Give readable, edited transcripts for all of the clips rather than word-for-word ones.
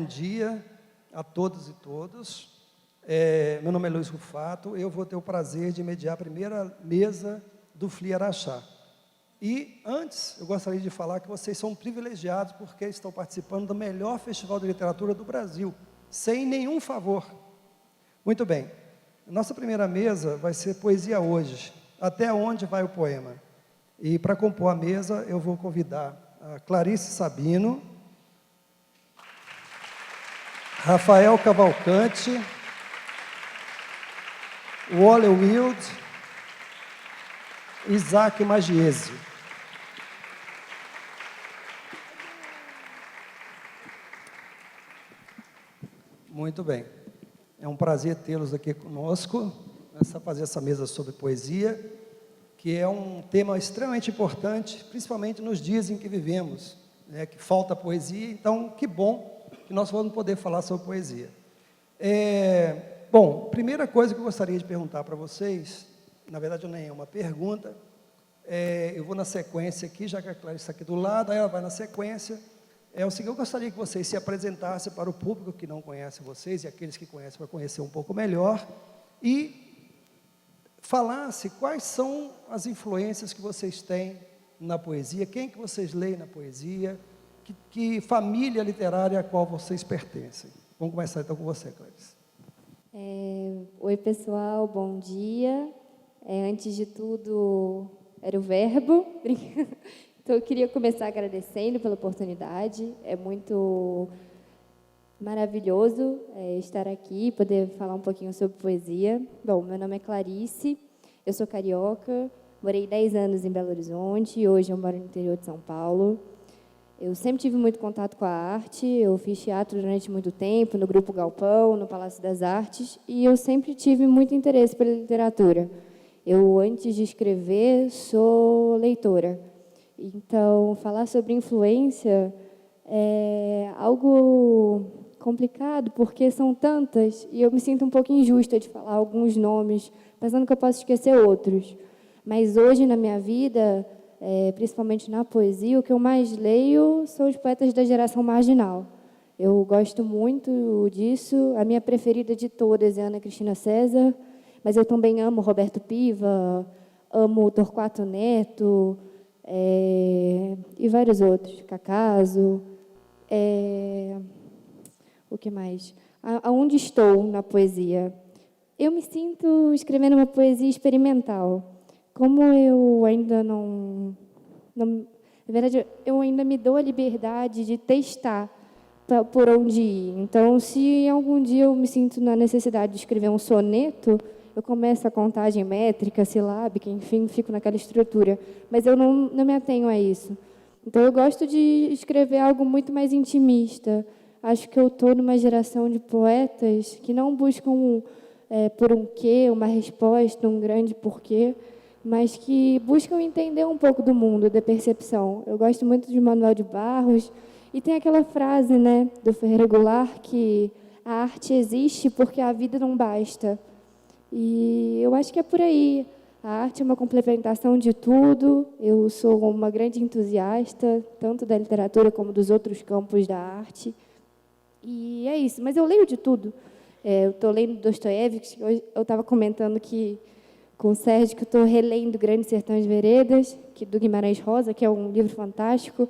dia a todos e todas. Meu nome é Luiz Rufato, eu vou ter o prazer de mediar a primeira mesa do FLI Araxá. E antes, eu gostaria de falar que vocês são privilegiados porque estão participando do melhor festival de literatura do Brasil, sem nenhum favor. Muito bem, nossa primeira mesa vai ser Poesia Hoje, Até Onde Vai o Poema? E para compor a mesa, eu vou convidar a Clarice Sabino, Rafael Cavalcante, Waller Wild, Isaac Magiese. Muito bem, é um prazer tê-los aqui conosco, fazer essa mesa sobre poesia, que é um tema extremamente importante, principalmente nos dias em que vivemos, né, que falta poesia, então que bom que nós vamos poder falar sobre poesia. Bom, primeira coisa que eu gostaria de perguntar para vocês, na verdade não é uma pergunta, eu vou na sequência aqui, já que a Clarice está aqui do lado, aí ela vai na sequência. O seguinte, eu gostaria que vocês se apresentassem para o público que não conhece vocês, e aqueles que conhecem para conhecer um pouco melhor, e falasse quais são as influências que vocês têm na poesia, quem que vocês leem na poesia, que família literária a qual vocês pertencem. Vamos começar então com você, Clarice. Oi, pessoal, bom dia. Antes de tudo, era o verbo. Então, eu queria começar agradecendo pela oportunidade. É muito maravilhoso estar aqui, poder falar um pouquinho sobre poesia. Bom, meu nome é Clarice, eu sou carioca, morei 10 anos em Belo Horizonte, hoje eu moro no interior de São Paulo. Eu sempre tive muito contato com a arte, eu fiz teatro durante muito tempo, no Grupo Galpão, no Palácio das Artes, e eu sempre tive muito interesse pela literatura. Eu, antes de escrever, sou leitora. Então, falar sobre influência é algo complicado, porque são tantas, e eu me sinto um pouco injusta de falar alguns nomes, pensando que eu posso esquecer outros. Mas hoje, na minha vida, principalmente na poesia, o que eu mais leio são os poetas da geração marginal. Eu gosto muito disso. A minha preferida de todas é Ana Cristina César, mas eu também amo Roberto Piva, amo Torquato Neto, e vários outros, Cacaso. O que mais? Aonde estou na poesia? Eu me sinto escrevendo uma poesia experimental. Como eu ainda não... Na verdade, eu ainda me dou a liberdade de testar por onde ir. Então, se algum dia eu me sinto na necessidade de escrever um soneto, eu começo a contagem métrica, silábica, enfim, fico naquela estrutura. Mas eu não me atenho a isso. Então, eu gosto de escrever algo muito mais intimista. Acho que eu estou numa geração de poetas que não buscam por um quê, uma resposta, um grande porquê, mas que buscam entender um pouco do mundo, da percepção. Eu gosto muito de Manuel de Barros, e tem aquela frase, né, do Ferreira Goulart, que a arte existe porque a vida não basta. E eu acho que é por aí. A arte é uma complementação de tudo. Eu sou uma grande entusiasta, tanto da literatura como dos outros campos da arte. E é isso. Mas eu leio de tudo. Eu estou lendo Dostoiévski. Eu estava comentando com o Sérgio que eu estou relendo Grande Sertão de Veredas, do Guimarães Rosa, que é um livro fantástico.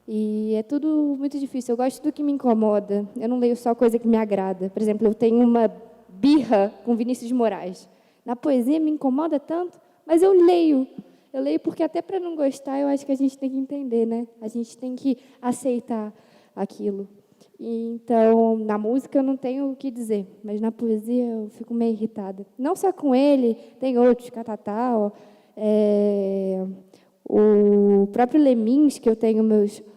E é tudo muito difícil. Eu gosto do que me incomoda. Eu não leio só coisa que me agrada. Por exemplo, eu tenho uma birra com Vinícius de Moraes. Na poesia me incomoda tanto, mas eu leio. Eu leio porque até para não gostar, eu acho que a gente tem que entender, né? A gente tem que aceitar aquilo. Então, na música eu não tenho o que dizer, mas na poesia eu fico meio irritada. Não só com ele, tem outros, Catatal, o próprio Lemins, que eu tenho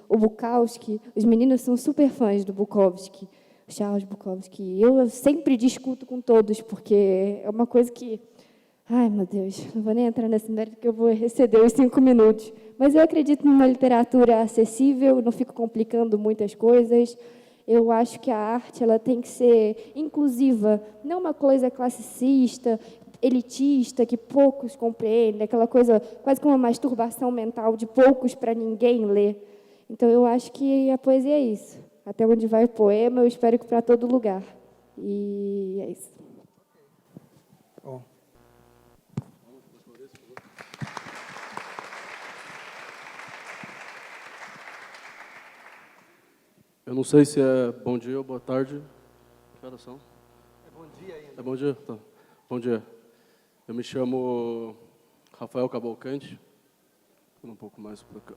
o Bukowski. Os meninos são super fãs do Bukowski, Charles Bukowski. Eu sempre discuto com todos, porque é uma coisa que... Ai, meu Deus, não vou nem entrar nesse mérito, que eu vou exceder os 5 minutos. Mas eu acredito numa literatura acessível, não fico complicando muitas coisas. Eu acho que a arte ela tem que ser inclusiva, não uma coisa classicista, elitista, que poucos compreendem, aquela coisa quase como uma masturbação mental de poucos para ninguém ler. Então, eu acho que a poesia é isso. Até onde vai o poema, eu espero que para todo lugar. E é isso. Bom. Eu não sei se é bom dia ou boa tarde. Que horas são? É bom dia ainda. É bom dia? Tá. Bom dia. Eu me chamo Rafael Cavalcante. Um pouco mais para cá.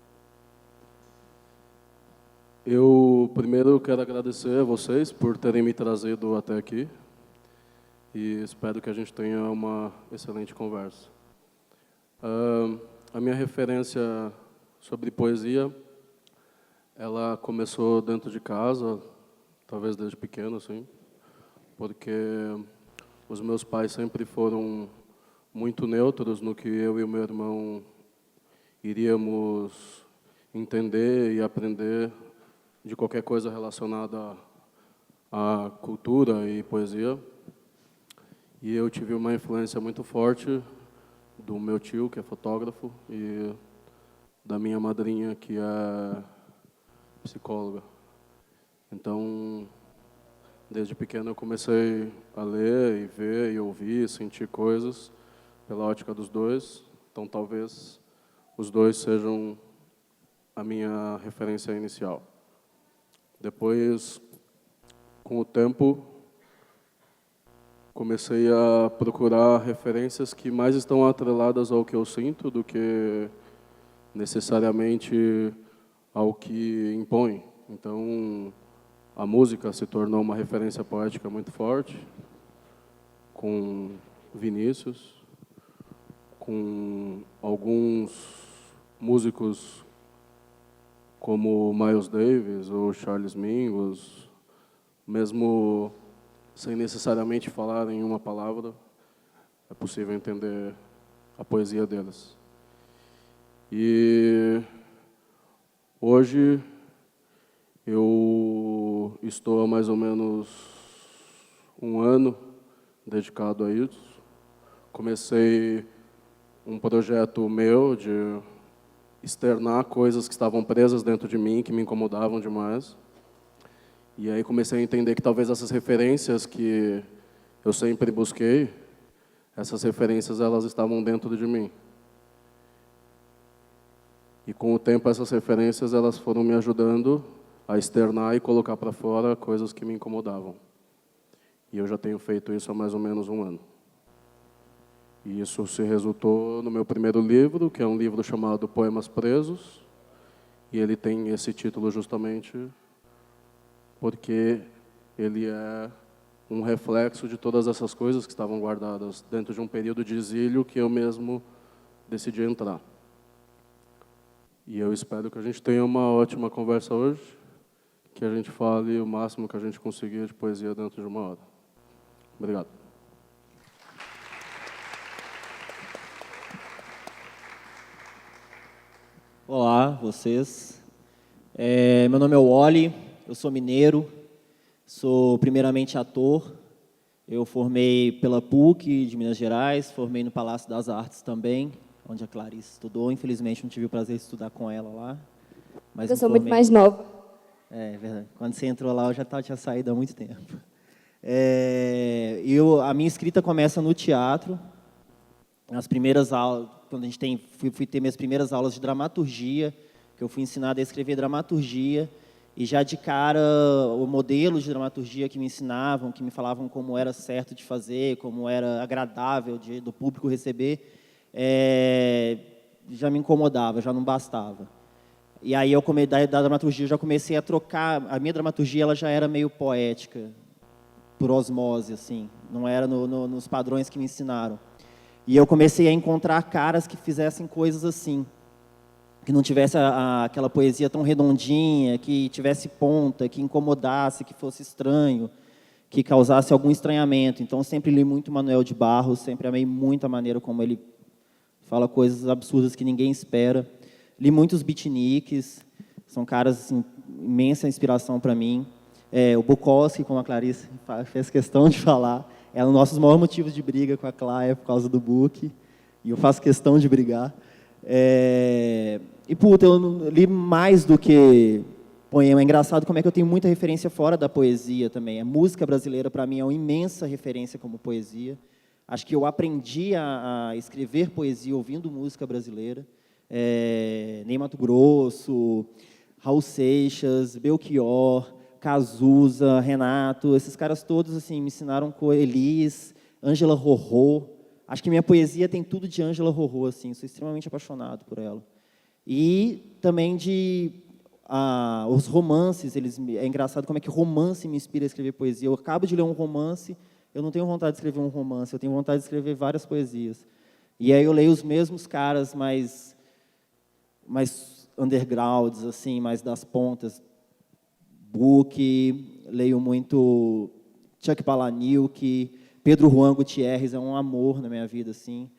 Eu primeiro quero agradecer a vocês por terem me trazido até aqui e espero que a gente tenha uma excelente conversa. A minha referência sobre poesia, ela começou dentro de casa, talvez desde pequeno, assim, porque os meus pais sempre foram muito neutros no que eu e o meu irmão iríamos entender e aprender de qualquer coisa relacionada à cultura e poesia. E eu tive uma influência muito forte do meu tio, que é fotógrafo, e da minha madrinha, que é psicóloga. Então, desde pequeno eu comecei a ler e ver e ouvir e sentir coisas pela ótica dos dois. Então, talvez os dois sejam a minha referência inicial. Depois, com o tempo, comecei a procurar referências que mais estão atreladas ao que eu sinto do que necessariamente ao que impõe. Então, a música se tornou uma referência poética muito forte, com Vinícius, com alguns músicos como Miles Davis ou Charles Mingus, mesmo sem necessariamente falar em uma palavra, é possível entender a poesia deles. E hoje eu estou há mais ou menos um ano dedicado a isso. Comecei um projeto meu de externar coisas que estavam presas dentro de mim, que me incomodavam demais. E aí comecei a entender que talvez essas referências que eu sempre busquei, essas referências elas estavam dentro de mim. E com o tempo essas referências elas foram me ajudando a externar e colocar para fora coisas que me incomodavam. E eu já tenho feito isso há mais ou menos um ano. E isso se resultou no meu primeiro livro, que é um livro chamado Poemas Presos. E ele tem esse título justamente porque ele é um reflexo de todas essas coisas que estavam guardadas dentro de um período de exílio que eu mesmo decidi entrar. E eu espero que a gente tenha uma ótima conversa hoje, que a gente fale o máximo que a gente conseguir de poesia dentro de uma hora. Obrigado. Olá, vocês. Meu nome é Wally, eu sou mineiro, sou primeiramente ator. Eu formei pela PUC de Minas Gerais, formei no Palácio das Artes também, onde a Clarice estudou. Infelizmente não tive o prazer de estudar com ela lá. Mas Eu sou muito mais nova. É verdade. Quando você entrou lá, eu já tinha saído há muito tempo. A minha escrita começa no teatro. As primeiras aulas, quando fui ter minhas primeiras aulas de dramaturgia, que eu fui ensinado a escrever dramaturgia, e já de cara o modelo de dramaturgia que me ensinavam, que me falavam como era certo de fazer, como era agradável do público receber, já me incomodava, já não bastava. E aí da dramaturgia eu já comecei a trocar. A minha dramaturgia ela já era meio poética, por osmose, assim, não era nos padrões que me ensinaram. E eu comecei a encontrar caras que fizessem coisas assim, que não tivesse aquela poesia tão redondinha, que tivesse ponta, que incomodasse, que fosse estranho, que causasse algum estranhamento. Então, sempre li muito Manuel de Barros, sempre amei muito a maneira como ele fala coisas absurdas que ninguém espera. Li muitos beatniks, são caras, assim, imensa inspiração para mim. O Bukowski, como a Clarice fez questão de falar, é um dos nossos maiores motivos de briga com a Cláia por causa do book, e eu faço questão de brigar. Eu li mais do que poema. É engraçado como é que eu tenho muita referência fora da poesia também. A música brasileira, para mim, é uma imensa referência como poesia. Acho que eu aprendi a escrever poesia ouvindo música brasileira. Ney Matogrosso, Raul Seixas, Belchior, Cazuza, Renato, esses caras todos assim, me ensinaram com Elis, Ângela Rorô. Acho que minha poesia tem tudo de Ângela Rorô, assim, sou extremamente apaixonado por ela. E também os romances, é engraçado como é que romance me inspira a escrever poesia. Eu acabo de ler um romance, eu não tenho vontade de escrever um romance, eu tenho vontade de escrever várias poesias. E aí eu leio os mesmos caras mais undergrounds, assim, mais das pontas. Book, leio muito Chuck Palahniuk, Pedro Juan Gutierrez é um amor na minha vida, assim.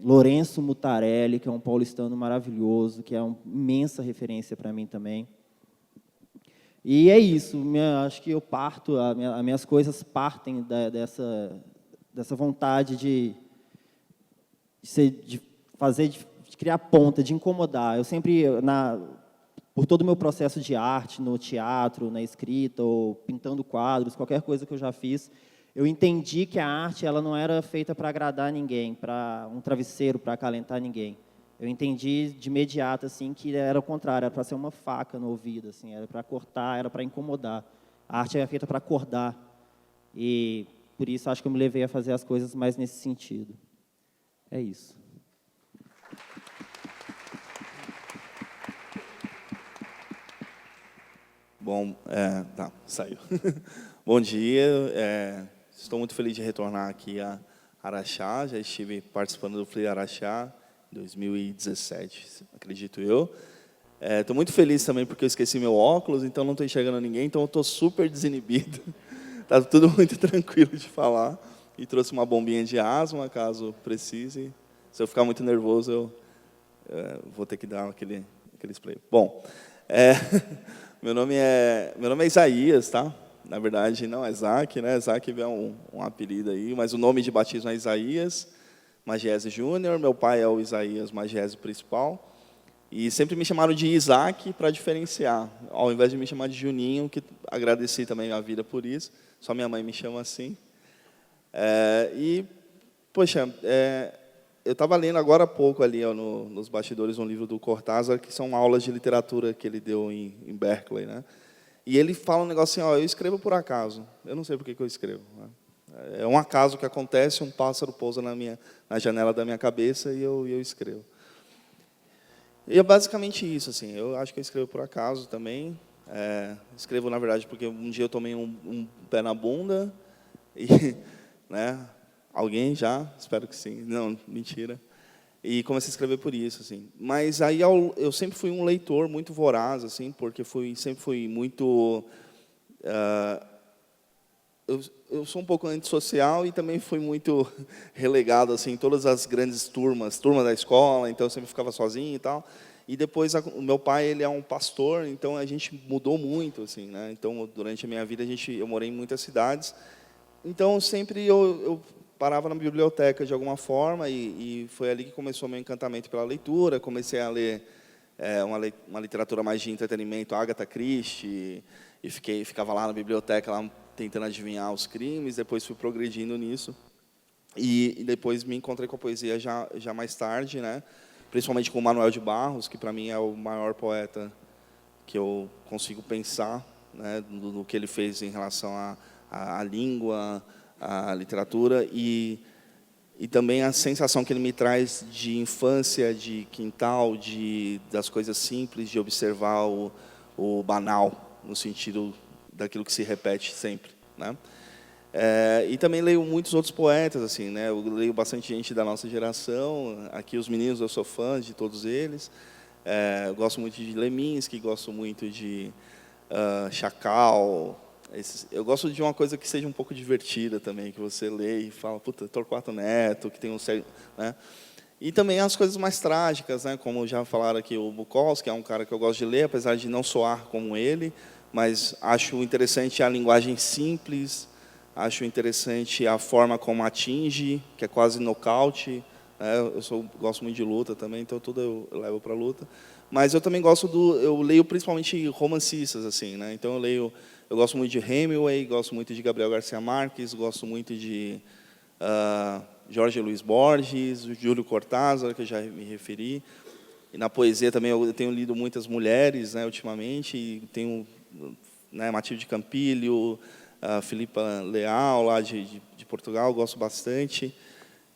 Lourenço Mutarelli, que é um paulistano maravilhoso, que é uma imensa referência para mim também. E é isso, acho que eu parto, as minhas coisas partem dessa vontade de criar ponta, de incomodar. Eu sempre, por todo o meu processo de arte, no teatro, na escrita, ou pintando quadros, qualquer coisa que eu já fiz, eu entendi que a arte ela não era feita para agradar ninguém, para um travesseiro, para acalentar ninguém. Eu entendi de imediato assim, que era o contrário, era para ser uma faca no ouvido, assim, era para cortar, era para incomodar. A arte é feita para acordar. E, por isso, acho que eu me levei a fazer as coisas mais nesse sentido. É isso. Bom, saiu. Bom dia, estou muito feliz de retornar aqui a Araxá, já estive participando do Flea Araxá em 2017, acredito eu. Estou muito feliz também porque eu esqueci meu óculos, então não estou enxergando ninguém, então eu estou super desinibido. Está tudo muito tranquilo de falar. E trouxe uma bombinha de asma, caso precise. Se eu ficar muito nervoso, eu vou ter que dar aquele spray. Bom, meu nome é Isaías, tá? Na verdade, não é Isaac, né? Isaac é um apelido aí, mas o nome de batismo é Isaías Magiese Júnior. Meu pai é o Isaías Magiese principal. E sempre me chamaram de Isaac para diferenciar, ao invés de me chamar de Juninho, que agradeci também a vida por isso. Só minha mãe me chama assim. Poxa, eu estava lendo agora há pouco ali nos bastidores um livro do Cortázar, que são aulas de literatura que ele deu em Berkeley, né? E ele fala um negócio assim, eu escrevo por acaso. Eu não sei por que eu escrevo. Né? É um acaso que acontece, um pássaro pousa na janela da minha cabeça e eu escrevo. E é basicamente isso, assim. Eu acho que eu escrevo por acaso também. Escrevo, na verdade, porque um dia eu tomei um pé na bunda e, né? Alguém já? Espero que sim. Não, mentira. E comecei a escrever por isso, assim. Mas aí eu sempre fui um leitor muito voraz, assim, porque sempre fui muito... eu sou um pouco antissocial e também fui muito relegado, assim, em todas as grandes turmas da escola, então eu sempre ficava sozinho e tal. E depois o meu pai, ele é um pastor, então a gente mudou muito, assim, né? Então durante a minha vida eu morei em muitas cidades. Então sempre eu parava na biblioteca de alguma forma e foi ali que começou o meu encantamento pela leitura. Comecei a ler uma literatura mais de entretenimento, Agatha Christie, e ficava lá na biblioteca lá, tentando adivinhar os crimes. Depois fui progredindo nisso e depois me encontrei com a poesia já mais tarde, né? Principalmente com o Manuel de Barros, que para mim é o maior poeta que eu consigo pensar, né, do que ele fez em relação à língua, à literatura e também a sensação que ele me traz de infância, de quintal, das coisas simples, de observar o banal, no sentido daquilo que se repete sempre, né? E também leio muitos outros poetas, assim, né? Eu leio bastante gente da nossa geração. Aqui os meninos, eu sou fã de todos eles. Eu gosto muito de Leminski, gosto muito de Chacal. Eu gosto de uma coisa que seja um pouco divertida também, que você lê e fala, puta, Torquato Neto, que tem né? E também as coisas mais trágicas, né? Como já falaram aqui, o Bukowski, que é um cara que eu gosto de ler, apesar de não soar como ele, mas acho interessante a linguagem simples, acho interessante a forma como atinge, que é quase nocaute. Gosto muito de luta também, então tudo eu levo para a luta. Mas eu também eu leio principalmente romancistas, assim, né? Então eu gosto muito de Hemingway, gosto muito de Gabriel Garcia Marques, gosto muito de Jorge Luis Borges, Júlio Cortázar, que eu já me referi. E na poesia também eu tenho lido muitas mulheres, né, ultimamente, e tenho, né, Matilde Campilho, Filipa Leal, lá de Portugal, gosto bastante.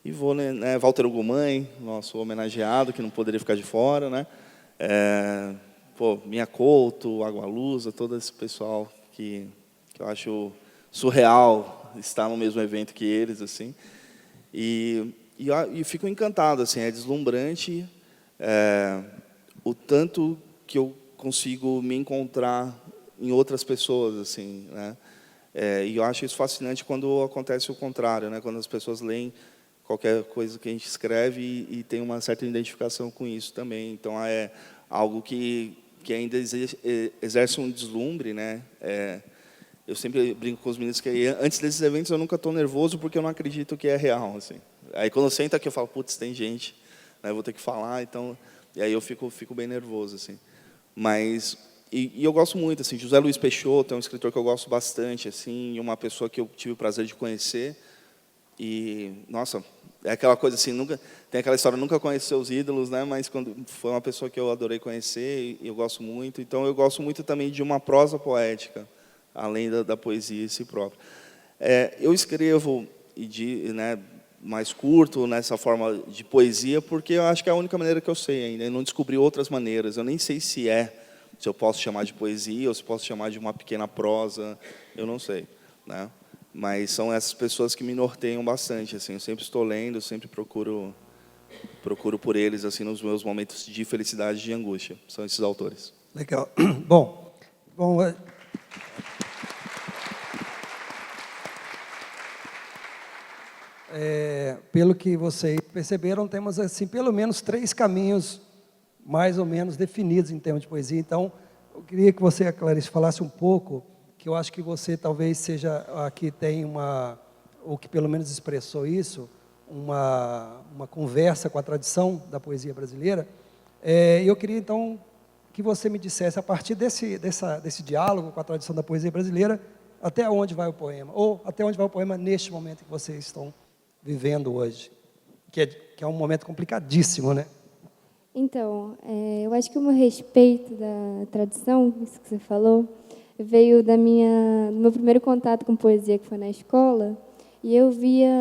E vou, né, Walter Ugumãe, nosso homenageado, que não poderia ficar de fora, né? Minha Couto, Água Lusa, todo esse pessoal que eu acho surreal estar no mesmo evento que eles, assim. E fico encantado, assim, é deslumbrante o tanto que eu consigo me encontrar em outras pessoas, assim, né? E eu acho isso fascinante quando acontece o contrário, né? Quando as pessoas leem qualquer coisa que a gente escreve e tem uma certa identificação com isso também. Então, é algo que ainda exerce um deslumbre, né? Eu sempre brinco com os meninos que antes desses eventos eu nunca estou nervoso porque eu não acredito que é real, assim. Aí quando eu sento aqui eu falo, putz, tem gente, né? Eu vou ter que falar, então, e aí eu fico bem nervoso, assim. Mas e eu gosto muito, assim, José Luiz Peixoto é um escritor que eu gosto bastante, assim, e uma pessoa que eu tive o prazer de conhecer. E, nossa, é aquela coisa assim, tem aquela história, nunca conheceu os ídolos, né? Mas foi uma pessoa que eu adorei conhecer e eu gosto muito. Então, eu gosto muito também de uma prosa poética, além da poesia em si própria. Eu escrevo né, mais curto, nessa forma de poesia, porque eu acho que é a única maneira que eu sei ainda. Eu não descobri outras maneiras. Eu nem sei se eu posso chamar de poesia ou se posso chamar de uma pequena prosa. Eu não sei, né? Mas são essas pessoas que me norteiam bastante, assim. Eu sempre estou lendo, sempre procuro por eles, assim, nos meus momentos de felicidade e de angústia. São esses autores. Legal. Bom, pelo que vocês perceberam, temos assim pelo menos 3 caminhos mais ou menos definidos em termos de poesia. Então, eu queria que você, Clarice, falasse um pouco, que eu acho que você talvez seja a que tem ou que pelo menos expressou isso, uma conversa com a tradição da poesia brasileira. E eu queria, então, que você me dissesse, a partir desse diálogo com a tradição da poesia brasileira, até onde vai o poema, ou até onde vai o poema neste momento que vocês estão vivendo hoje, que é um momento complicadíssimo, né? Então, eu acho que o meu respeito da tradição, isso que você falou, veio do meu primeiro contato com poesia, que foi na escola, e eu via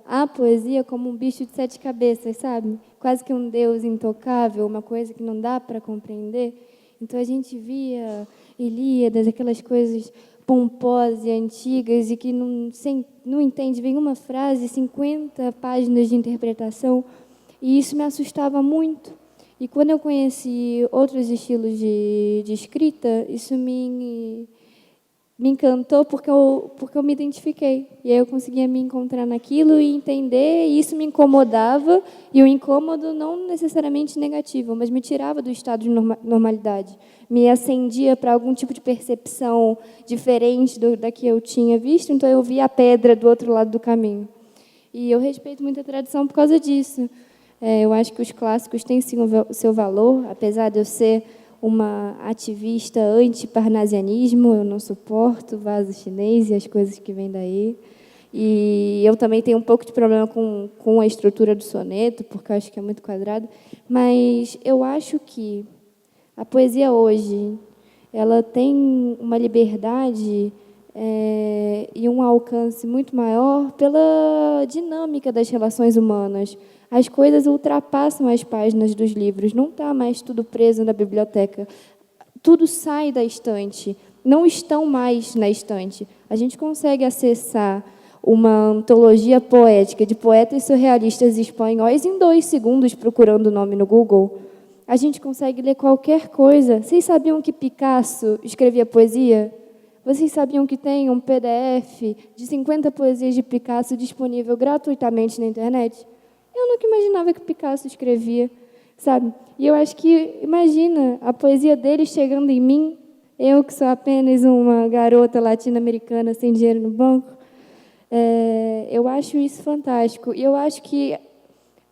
a poesia como um bicho de 7 cabeças, sabe? Quase que um Deus intocável, uma coisa que não dá para compreender. Então, a gente via Ilíadas, aquelas coisas pomposas e antigas, e que não entende bem uma frase, 50 páginas de interpretação, e isso me assustava muito. E quando eu conheci outros estilos de escrita, isso me encantou porque eu me identifiquei. E aí eu conseguia me encontrar naquilo e entender, e isso me incomodava, e o incômodo não necessariamente negativo, mas me tirava do estado de normalidade, me acendia para algum tipo de percepção diferente da que eu tinha visto, então eu via a pedra do outro lado do caminho. E eu respeito muito a tradição por causa disso. Eu acho que os clássicos têm, sim, o seu valor, apesar de eu ser uma ativista anti-parnasianismo, eu não suporto vaso chinês e as coisas que vêm daí. E eu também tenho um pouco de problema com a estrutura do soneto, porque eu acho que é muito quadrado. Mas eu acho que a poesia hoje, ela tem uma liberdade e um alcance muito maior pela dinâmica das relações humanas. As coisas ultrapassam as páginas dos livros, não está mais tudo preso na biblioteca. Tudo sai da estante, não estão mais na estante. A gente consegue acessar uma antologia poética de poetas surrealistas espanhóis em 2 segundos, procurando o nome no Google. A gente consegue ler qualquer coisa. Vocês sabiam que Picasso escrevia poesia? Vocês sabiam que tem um PDF de 50 poesias de Picasso disponível gratuitamente na internet? Eu nunca imaginava que Picasso escrevia, sabe? E eu acho que, imagina, a poesia dele chegando em mim, eu que sou apenas uma garota latino-americana sem dinheiro no banco. Eu acho isso fantástico. E eu acho que,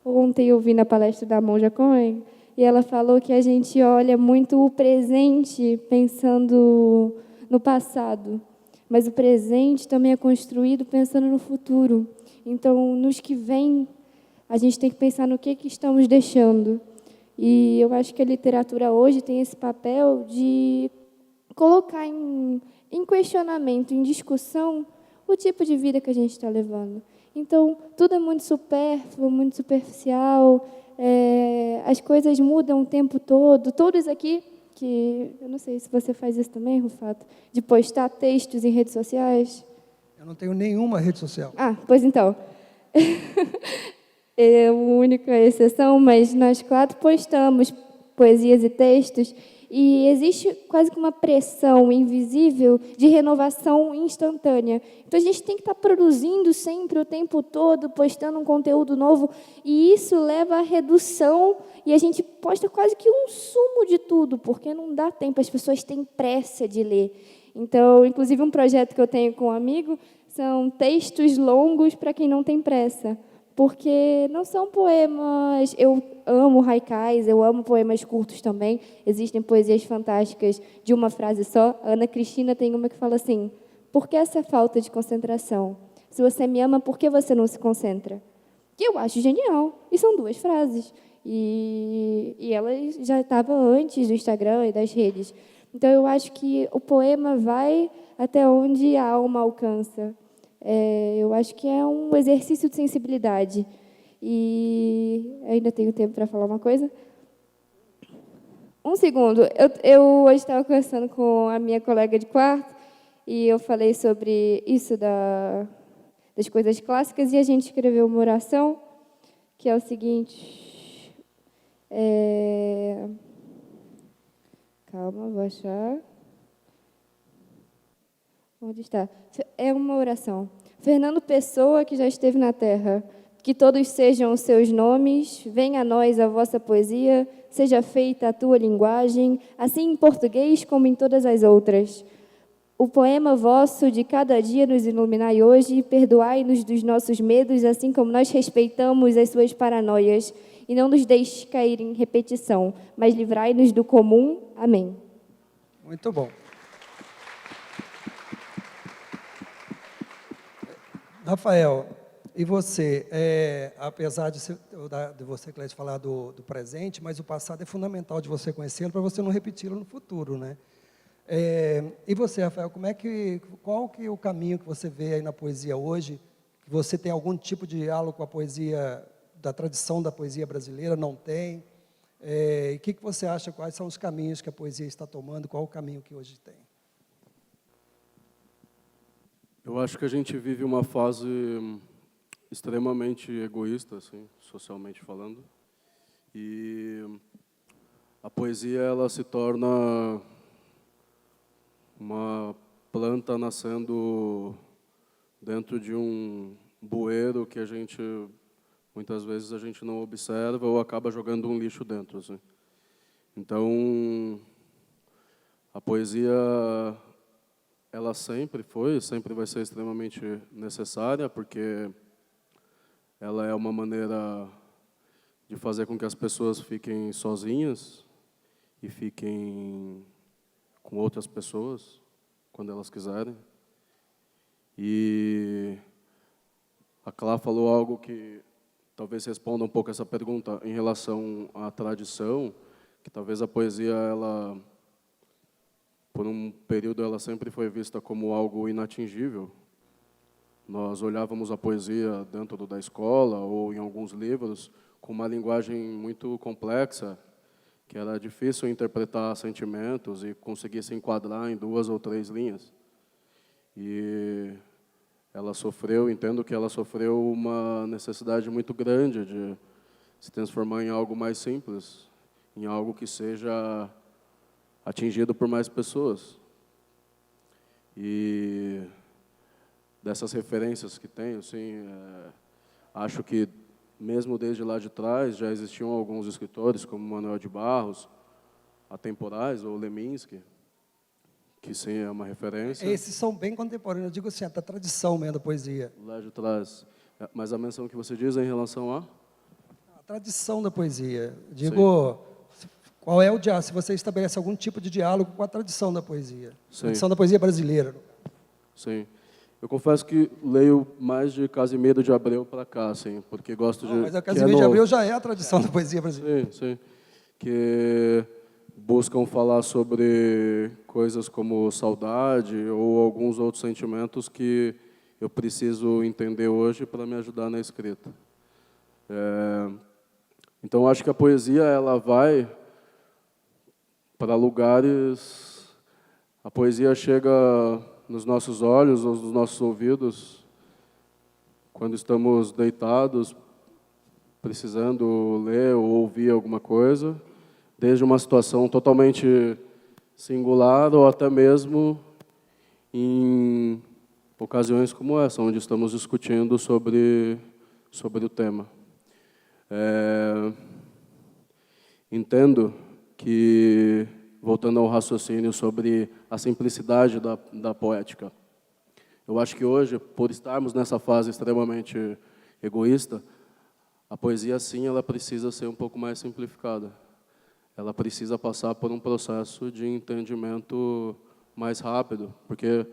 ontem eu vi na palestra da Monja Cohen, e ela falou que a gente olha muito o presente pensando no passado, mas o presente também é construído pensando no futuro. Então, nos que vem, a gente tem que pensar no que estamos deixando. E eu acho que a literatura hoje tem esse papel de colocar em questionamento, em discussão, o tipo de vida que a gente está levando. Então, tudo é muito supérfluo, muito superficial, as coisas mudam o tempo todo. Todos aqui, que eu não sei se você faz isso também, Rufato, de postar textos em redes sociais. Eu não tenho nenhuma rede social. Ah, pois então. É a única exceção, mas nós 4 postamos poesias e textos, e existe quase que uma pressão invisível de renovação instantânea. Então, a gente tem que estar produzindo sempre, o tempo todo, postando um conteúdo novo, e isso leva à redução, e a gente posta quase que um sumo de tudo, porque não dá tempo, as pessoas têm pressa de ler. Então, inclusive, um projeto que eu tenho com um amigo são textos longos para quem não tem pressa, porque não são poemas. Eu amo haikais, eu amo poemas curtos também. Existem poesias fantásticas de uma frase só. A Ana Cristina tem uma que fala assim: por que essa falta de concentração? Se você me ama, por que você não se concentra? Que eu acho genial. E são 2 frases. E ela já estava antes do Instagram e das redes. Então, eu acho que o poema vai até onde a alma alcança. Eu acho que é um exercício de sensibilidade. E ainda tenho tempo para falar uma coisa? Um segundo. Eu hoje estava conversando com a minha colega de quarto e eu falei sobre isso das coisas clássicas, e a gente escreveu uma oração que é o seguinte... Calma, vou achar... Onde está? É uma oração. Fernando Pessoa, que já esteve na terra, que todos sejam os seus nomes, venha a nós a vossa poesia, seja feita a tua linguagem, assim em português como em todas as outras. O poema vosso de cada dia nos iluminai hoje, perdoai-nos dos nossos medos, assim como nós respeitamos as suas paranoias, e não nos deixe cair em repetição, mas livrai-nos do comum. Amém. Muito bom. Rafael, e você, apesar de você, Cléide, falar do presente, mas o passado é fundamental de você conhecê-lo para você não repeti-lo no futuro, né? E você, Rafael, qual que é o caminho que você vê aí na poesia hoje? Você tem algum tipo de diálogo com a poesia, da tradição da poesia brasileira? Não tem? E o que você acha, quais são os caminhos que a poesia está tomando? Qual o caminho que hoje tem? Eu acho que a gente vive uma fase extremamente egoísta, assim, socialmente falando, e a poesia ela se torna uma planta nascendo dentro de um bueiro que muitas vezes a gente não observa ou acaba jogando um lixo dentro, assim. Então, a poesia ela sempre vai ser extremamente necessária, porque ela é uma maneira de fazer com que as pessoas fiquem sozinhas e fiquem com outras pessoas, quando elas quiserem. E a Clá falou algo que talvez responda um pouco essa pergunta em relação à tradição, que talvez a poesia, ela, por um período, ela sempre foi vista como algo inatingível. Nós olhávamos a poesia dentro da escola ou em alguns livros com uma linguagem muito complexa, que era difícil interpretar sentimentos e conseguir se enquadrar em 2 ou 3 linhas. E ela entendo que ela sofreu uma necessidade muito grande de se transformar em algo mais simples, em algo que seja atingido por mais pessoas. E dessas referências que tenho, assim, acho que mesmo desde lá de trás já existiam alguns escritores, como Manuel de Barros, atemporais, ou Leminski, que sim é uma referência. Esses são bem contemporâneos, eu digo assim, da tradição mesmo da poesia. Lá de trás. Mas a menção que você diz é em relação a? A tradição da poesia. Digo, qual é o diálogo, se você estabelece algum tipo de diálogo com a tradição da poesia. Sim. Tradição da poesia brasileira. Sim. Eu confesso que leio mais de Casimiro de Abreu para cá, assim, porque gosto de... Mas a que é Casimiro de novo. Abreu já é a tradição da poesia brasileira. Sim, sim. Que buscam falar sobre coisas como saudade ou alguns outros sentimentos que eu preciso entender hoje para me ajudar na escrita. Então, acho que a poesia ela vai para lugares... A poesia chega nos nossos olhos ou nos nossos ouvidos quando estamos deitados, precisando ler ou ouvir alguma coisa, desde uma situação totalmente singular ou até mesmo em ocasiões como essa, onde estamos discutindo sobre o tema. Entendo que, voltando ao raciocínio sobre a simplicidade da poética, eu acho que hoje, por estarmos nessa fase extremamente egoísta, a poesia, sim, ela precisa ser um pouco mais simplificada. Ela precisa passar por um processo de entendimento mais rápido, porque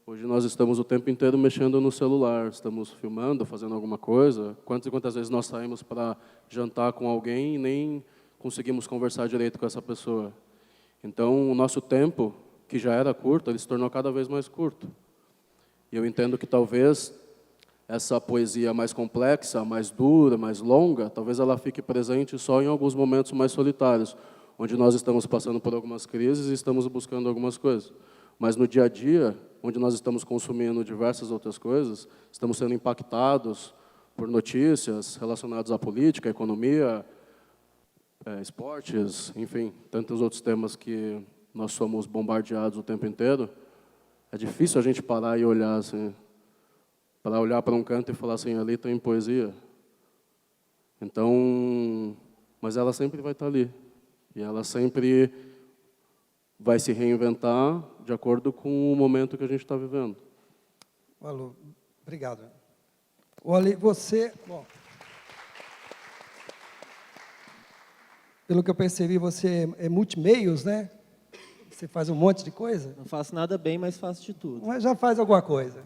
hoje nós estamos o tempo inteiro mexendo no celular, estamos filmando, fazendo alguma coisa. Quantas e quantas vezes nós saímos para jantar com alguém e nem conseguimos conversar direito com essa pessoa? Então, o nosso tempo, que já era curto, ele se tornou cada vez mais curto. E eu entendo que talvez essa poesia mais complexa, mais dura, mais longa, talvez ela fique presente só em alguns momentos mais solitários, onde nós estamos passando por algumas crises e estamos buscando algumas coisas. Mas no dia a dia, onde nós estamos consumindo diversas outras coisas, estamos sendo impactados por notícias relacionadas à política, à economia, esportes, enfim, tantos outros temas que nós somos bombardeados o tempo inteiro. É difícil a gente parar e olhar assim, para olhar para um canto e falar assim, ali tem poesia. Então, mas ela sempre vai estar ali. E ela sempre vai se reinventar de acordo com o momento que a gente está vivendo. Malu, obrigado. Olha, você... Bom, pelo que eu percebi, você é multimeios, né? Você faz um monte de coisa. Não faço nada bem, mas faço de tudo. Mas já faz alguma coisa.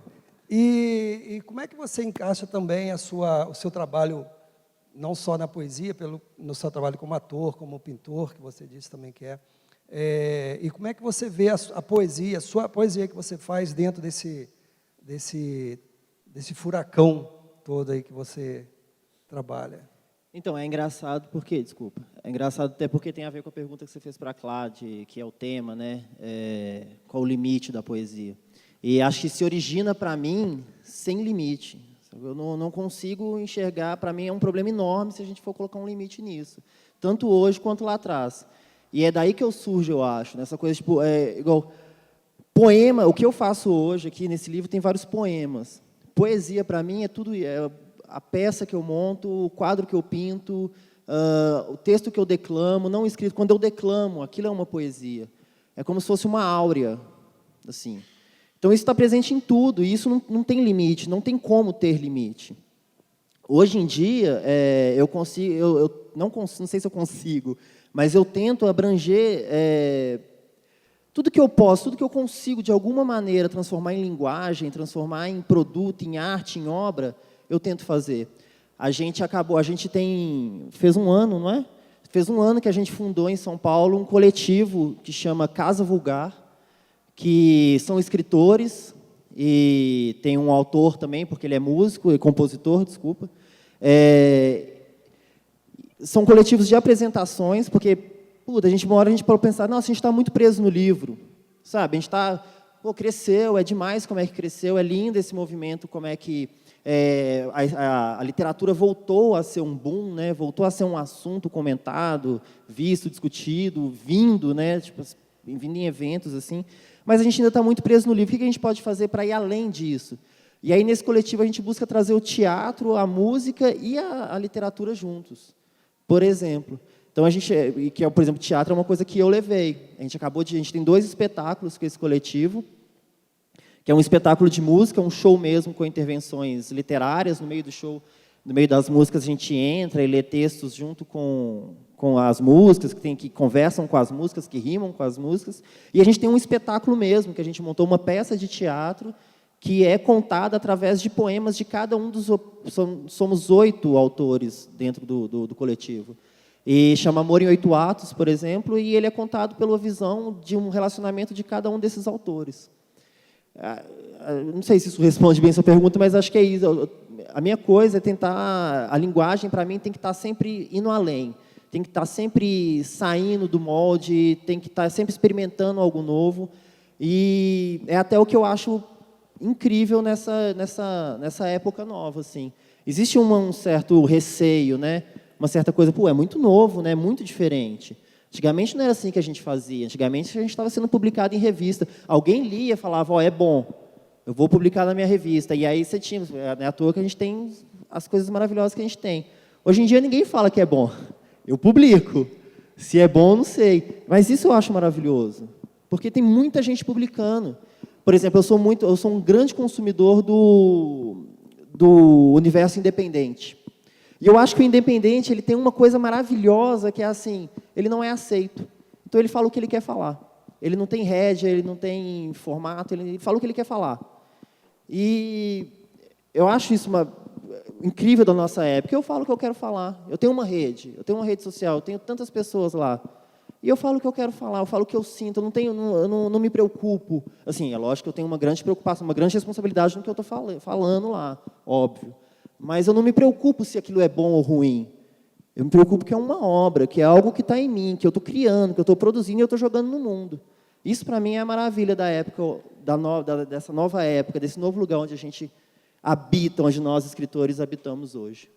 E como é que você encaixa também o seu trabalho, não só na poesia, no seu trabalho como ator, como pintor, que você disse também que é. E como é que você vê a poesia, a sua poesia que você faz dentro desse furacão todo aí que você trabalha? Então, é engraçado porque, desculpa, é engraçado até porque tem a ver com a pergunta que você fez para a Cláudia, que é o tema, né? Qual o limite da poesia? E acho que se origina, para mim, sem limite. Eu não consigo enxergar, para mim é um problema enorme se a gente for colocar um limite nisso, tanto hoje quanto lá atrás. E é daí que eu surjo, eu acho, nessa coisa, tipo, igual, poema, o que eu faço hoje aqui nesse livro tem vários poemas. Poesia, para mim, é tudo, a peça que eu monto, o quadro que eu pinto, o texto que eu declamo, não escrito. Quando eu declamo, aquilo é uma poesia. É como se fosse uma áurea, assim. Então, isso está presente em tudo, e isso não tem limite, não tem como ter limite. Hoje em dia, eu consigo, eu não sei se eu consigo, mas eu tento abranger tudo que eu posso, tudo que eu consigo, de alguma maneira, transformar em linguagem, transformar em produto, em arte, em obra, eu tento fazer. A gente fez um ano, não é? Fez um ano que a gente fundou em São Paulo um coletivo que chama Casa Vulgar, que são escritores, e tem um autor também, porque ele é músico e compositor, desculpa. São coletivos de apresentações, porque, puta, uma hora a gente pode pensar, nossa, a gente está muito preso no livro, sabe? A gente está, cresceu, é demais como é que cresceu, é lindo esse movimento, como é que a literatura voltou a ser um boom, né? Voltou a ser um assunto comentado, visto, discutido, vindo, né? Tipo, vindo em eventos, assim. Mas a gente ainda está muito preso no livro. O que a gente pode fazer para ir além disso? E aí, nesse coletivo, a gente busca trazer o teatro, a música e a literatura juntos. Por exemplo. Então, por exemplo, teatro é uma coisa que eu levei. A gente tem 2 espetáculos com esse coletivo, que é um espetáculo de música, um show mesmo com intervenções literárias. No meio do show, no meio das músicas, a gente entra e lê textos junto com com as músicas, que conversam com as músicas, que rimam com as músicas. E a gente tem um espetáculo mesmo, que a gente montou uma peça de teatro que é contada através de poemas de cada um dos... Somos 8 autores dentro do coletivo. E chama Amor em 8 Atos, por exemplo, e ele é contado pela visão de um relacionamento de cada um desses autores. Não sei se isso responde bem essa pergunta, mas acho que é isso. A minha coisa é tentar... A linguagem, para mim, tem que estar sempre indo além. Tem que estar sempre saindo do molde, tem que estar sempre experimentando algo novo. E é até o que eu acho incrível nessa época nova. Assim. Existe um certo receio, né? Uma certa coisa, é muito novo, né? Muito diferente. Antigamente não era assim que a gente fazia. Antigamente a gente estava sendo publicado em revista. Alguém lia e falava, é bom, eu vou publicar na minha revista. E aí você tinha, não é à toa que a gente tem as coisas maravilhosas que a gente tem. Hoje em dia ninguém fala que é bom. Eu publico. Se é bom, não sei. Mas isso eu acho maravilhoso. Porque tem muita gente publicando. Por exemplo, eu sou um grande consumidor do universo independente. E eu acho que o independente ele tem uma coisa maravilhosa, que é assim, ele não é aceito. Então, ele fala o que ele quer falar. Ele não tem rédea, ele não tem formato, ele fala o que ele quer falar. E eu acho isso incrível da nossa época. Eu falo o que eu quero falar. Eu tenho uma rede social, eu tenho tantas pessoas lá. E eu falo o que eu quero falar, eu falo o que eu sinto, eu não me preocupo. Assim, é lógico que eu tenho uma grande preocupação, uma grande responsabilidade no que eu estou falando lá, óbvio. Mas eu não me preocupo se aquilo é bom ou ruim. Eu me preocupo que é uma obra, que é algo que está em mim, que eu estou criando, que eu estou produzindo e eu estou jogando no mundo. Isso, para mim, é a maravilha da época, dessa nova época, desse novo lugar onde a gente habita, onde nós, escritores, habitamos hoje.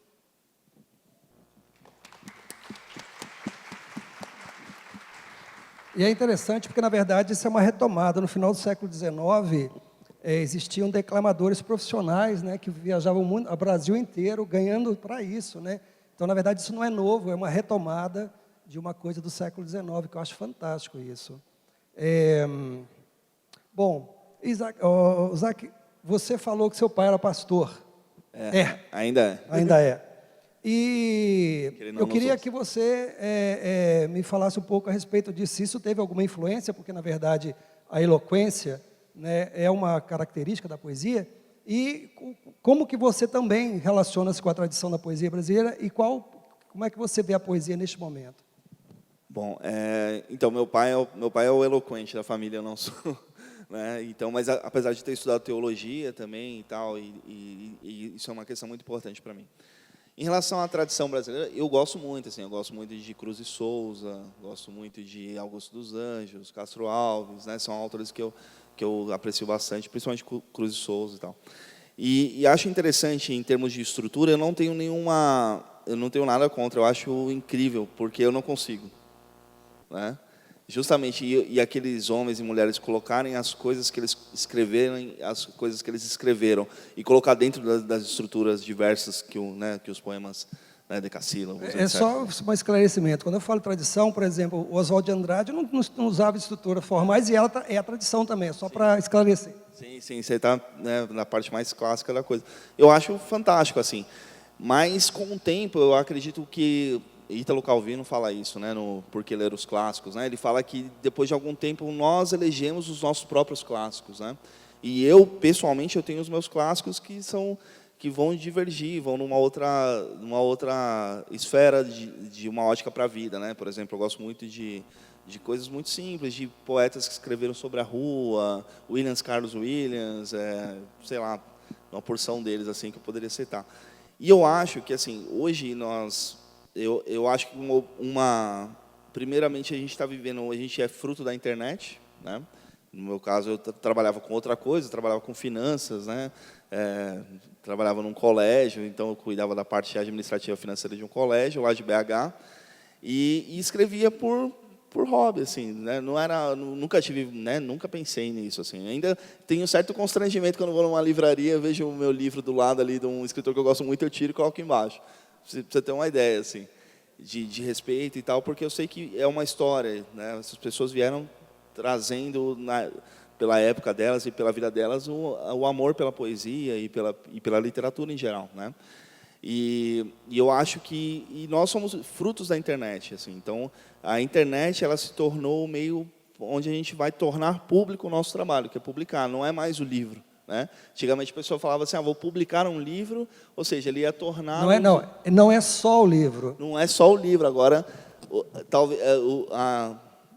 E é interessante porque, na verdade, isso é uma retomada. No final do século XIX, existiam declamadores profissionais, né, que viajavam o Brasil inteiro ganhando para isso. Né? Então, na verdade, isso não é novo, é uma retomada de uma coisa do século XIX, que eu acho fantástico isso. Bom, Isaac, você falou que seu pai era pastor. Ainda é. Ainda é. E eu queria que você me falasse um pouco a respeito disso. Se isso teve alguma influência, porque, na verdade, a eloquência, né, é uma característica da poesia. E como que você também relaciona-se com a tradição da poesia brasileira e como é que você vê a poesia neste momento? Bom, então, meu pai é o eloquente da família, eu não sou. Né? Então, mas apesar de ter estudado teologia também e tal, e isso é uma questão muito importante para mim. Em relação à tradição brasileira, eu gosto muito, assim, eu gosto muito de Cruz e Souza, gosto muito de Augusto dos Anjos, Castro Alves, né? São autores que eu aprecio bastante, principalmente Cruz e Souza e tal. E acho interessante, em termos de estrutura, eu não tenho nada contra, eu acho incrível, porque eu não consigo. Né? Justamente, e aqueles homens e mulheres colocarem as coisas que eles escreveram e colocar dentro das estruturas diversas que os poemas, né, decassílabos, etc. Só um esclarecimento. Quando eu falo tradição, por exemplo, o Oswald de Andrade não usava estruturas formais e ela é a tradição também, só para esclarecer. Sim, você está, né, na parte mais clássica da coisa. Eu acho fantástico, assim. Mas, com o tempo, eu acredito que Ítalo Calvino fala isso, né, no Por que Ler os Clássicos, né? Ele fala que depois de algum tempo nós elegemos os nossos próprios clássicos, né? E eu pessoalmente eu tenho os meus clássicos que vão divergir, vão numa outra esfera de uma ótica para a vida, né? Por exemplo, eu gosto muito de coisas muito simples, de poetas que escreveram sobre a rua, Carlos Williams, sei lá, uma porção deles assim que eu poderia citar. E eu acho que assim hoje eu acho que primeiramente a gente está vivendo, a gente é fruto da internet, né? No meu caso eu trabalhava com outra coisa, trabalhava com finanças, né? Trabalhava num colégio, então eu cuidava da parte administrativa financeira de um colégio lá de BH e escrevia por hobby, assim, né? Nunca tive, né? Nunca pensei nisso, assim. Ainda tenho um certo constrangimento quando vou numa livraria, vejo o meu livro do lado ali de um escritor que eu gosto muito, eu tiro e coloco embaixo. Pra você ter uma ideia, assim, de respeito e tal, porque eu sei que é uma história, né? Essas pessoas vieram trazendo, pela época delas e pela vida delas, o amor pela poesia e pela literatura em geral, né? E eu acho que nós somos frutos da internet, assim. Então, a internet ela se tornou o meio onde a gente vai tornar público o nosso trabalho, que é publicar, não é mais o livro, né? Antigamente a pessoa falava assim, vou publicar um livro, ou seja, ele ia tornar... Não é só o livro. Não é só o livro, agora, talvez,